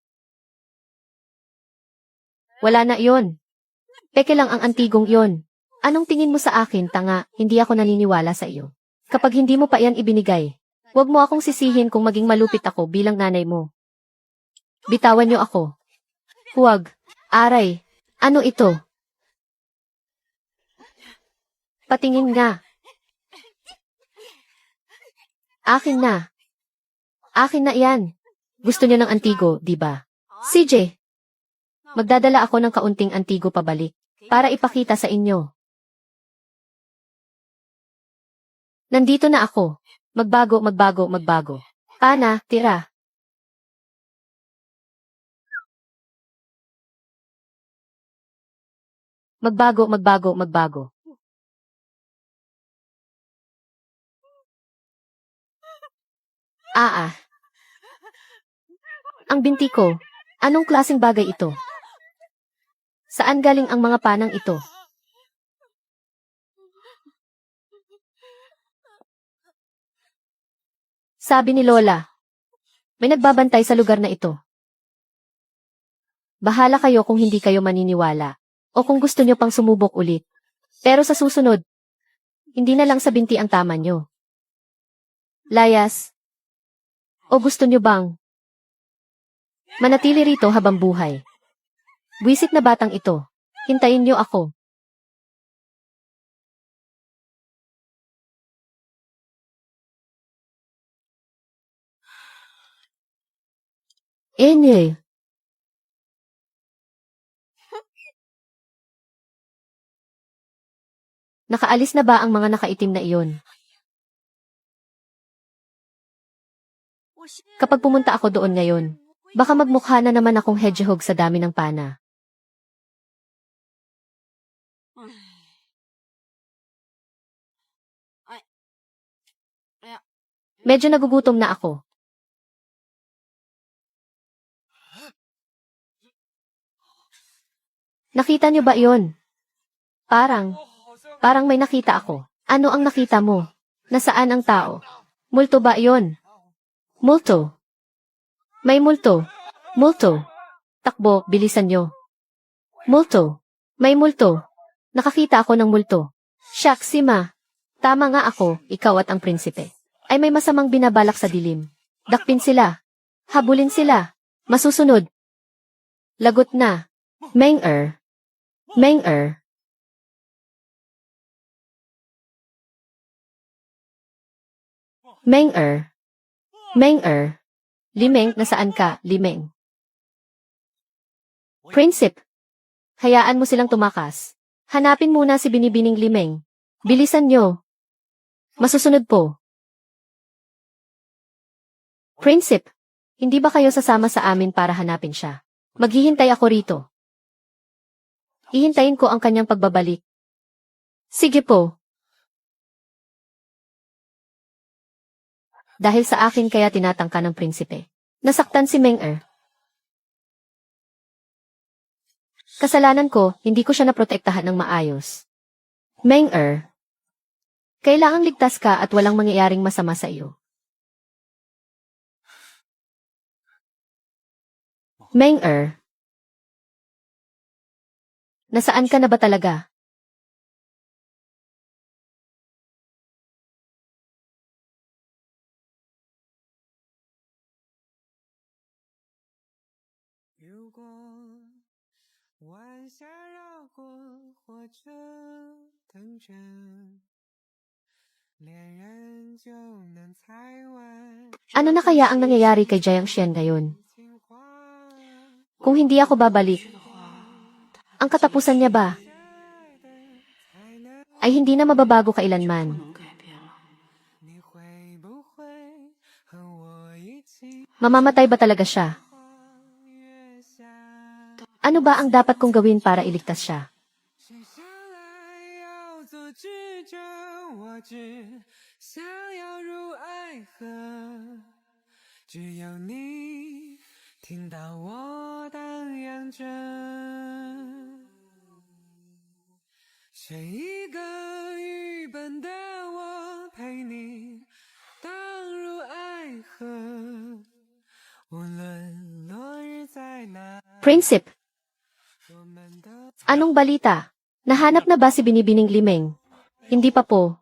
Wala na iyon. Peke lang ang antigong iyon. Anong tingin mo sa akin, tanga? Hindi ako naniniwala sa iyo. Kapag hindi mo pa iyan ibinigay, huwag mo akong sisihin kung maging malupit ako bilang nanay mo. Bitawan niyo ako. Huwag. Aray. Ano ito? Patingin nga. Akin na. Akin na iyan. Gusto niyo ng antigo, di ba? CJ, magdadala ako ng kaunting antigo pabalik para ipakita sa inyo. Nandito na ako. Magbago, magbago, magbago. Pana, tira. Magbago, magbago, magbago. Ang binti ko. Anong klaseng bagay ito? Saan galing ang mga panang ito? Sabi ni Lola, may nagbabantay sa lugar na ito. Bahala kayo kung hindi kayo maniniwala, o kung gusto nyo pang sumubok ulit. Pero sa susunod, hindi na lang sa binti ang tama nyo. Layas. O gusto nyo bang manatili rito habang buhay? Buwisit na batang ito. Hintayin nyo ako. Enye. Nakaalis na ba ang mga nakaitim na iyon? Kapag pumunta ako doon ngayon, baka magmukha na naman akong hedgehog sa dami ng pana. Medyo nagugutom na ako. Nakita niyo ba iyon? Parang may nakita ako. Ano ang nakita mo? Nasaan ang tao? Multo ba iyon? Multo. May multo. Multo. Takbo, bilisan nyo. Multo. May multo. Nakakita ako ng multo. Shucks, Sima. Tama nga ako, ikaw at ang prinsipe. Ay may masamang binabalak sa dilim. Dakpin sila. Habulin sila. Masusunod. Lagot na. Meng-er. Meng-er. Meng-er. Meng-er. Limeng, nasaan ka, Limeng? Prinsip. Hayaan mo silang tumakas. Hanapin muna si Binibining Limeng. Bilisan nyo. Masusunod po. Prinsip. Hindi ba kayo sasama sa amin para hanapin siya? Maghihintay ako rito. Hihintayin ko ang kanyang pagbabalik. Sige po. Dahil sa akin kaya tinatangka ng prinsipe. Nasaktan si Meng-er. Kasalanan ko, hindi ko siya naprotektahan ng maayos. Meng-er. Kailangang ligtas ka at walang mangyayaring masama sa iyo. Meng-er. Nasaan ka na ba talaga? Ano na kaya ang nangyayari kay Jiang Xian ngayon? Kung hindi ako babalik, ang katapusan niya ba ay hindi na mababago kailanman. Mamamatay ba talaga siya? Ano ba ang dapat kong gawin para iligtas siya? Prinsip. Anong balita? Nahanap na ba si Binibining Limeng? Hindi pa po.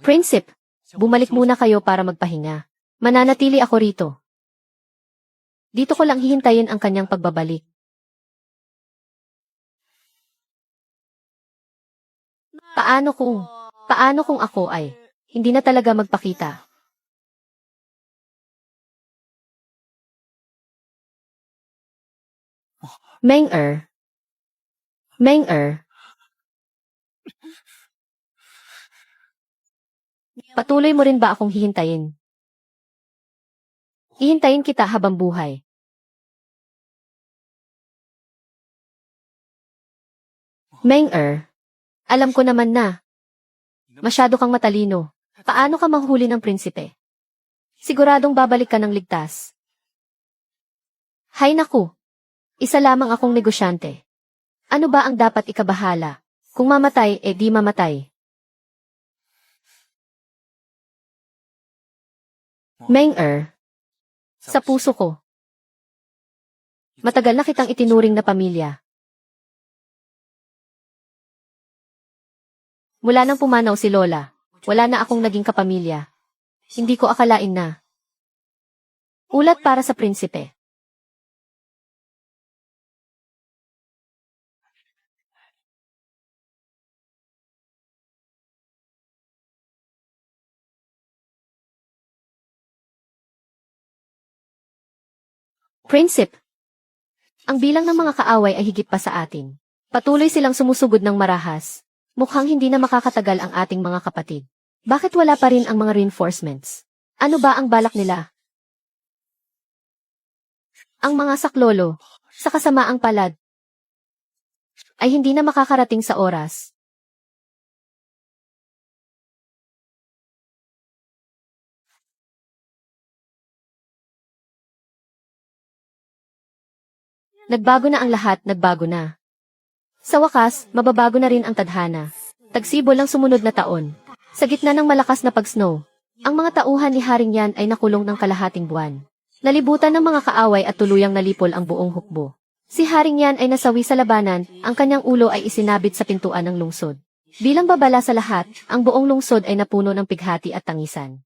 Prinsip, bumalik muna kayo para magpahinga. Mananatili ako rito. Dito ko lang hihintayin ang kanyang pagbabalik. Paano kung ako ay hindi na talaga magpakita? Meng-er. Meng-er. Patuloy mo rin ba akong hihintayin? Hihintayin kita habang buhay. Meng-er. Alam ko naman na. Masyado kang matalino. Paano ka manghuli ng prinsipe? Siguradong babalik ka ng ligtas. Hay naku. Isa lamang akong negosyante. Ano ba ang dapat ikabahala? Kung mamatay, di mamatay. Meng-er. Sa puso ko. Matagal na kitang itinuring na pamilya. Mula nang pumanaw si Lola, wala na akong naging kapamilya. Hindi ko akalain na. Ulat para sa prinsipe. Prinsip. Ang bilang ng mga kaaway ay higit pa sa atin. Patuloy silang sumusugod ng marahas. Mukhang hindi na makakatagal ang ating mga kapatid. Bakit wala pa rin ang mga reinforcements? Ano ba ang balak nila? Ang mga saklolo, sa kasamaang palad, ay hindi na makakarating sa oras. Nagbago na ang lahat, nagbago na. Sa wakas, mababago na rin ang tadhana. Tagsibol ang sumunod na taon. Sa gitna ng malakas na pag-snow, ang mga tauhan ni Haring Yan ay nakulong ng kalahating buwan. Nalibutan ng mga kaaway at tuluyang nalipol ang buong hukbo. Si Haring Yan ay nasawi sa labanan, ang kanyang ulo ay isinabit sa pintuan ng lungsod. Bilang babala sa lahat, ang buong lungsod ay napuno ng pighati at tangisan.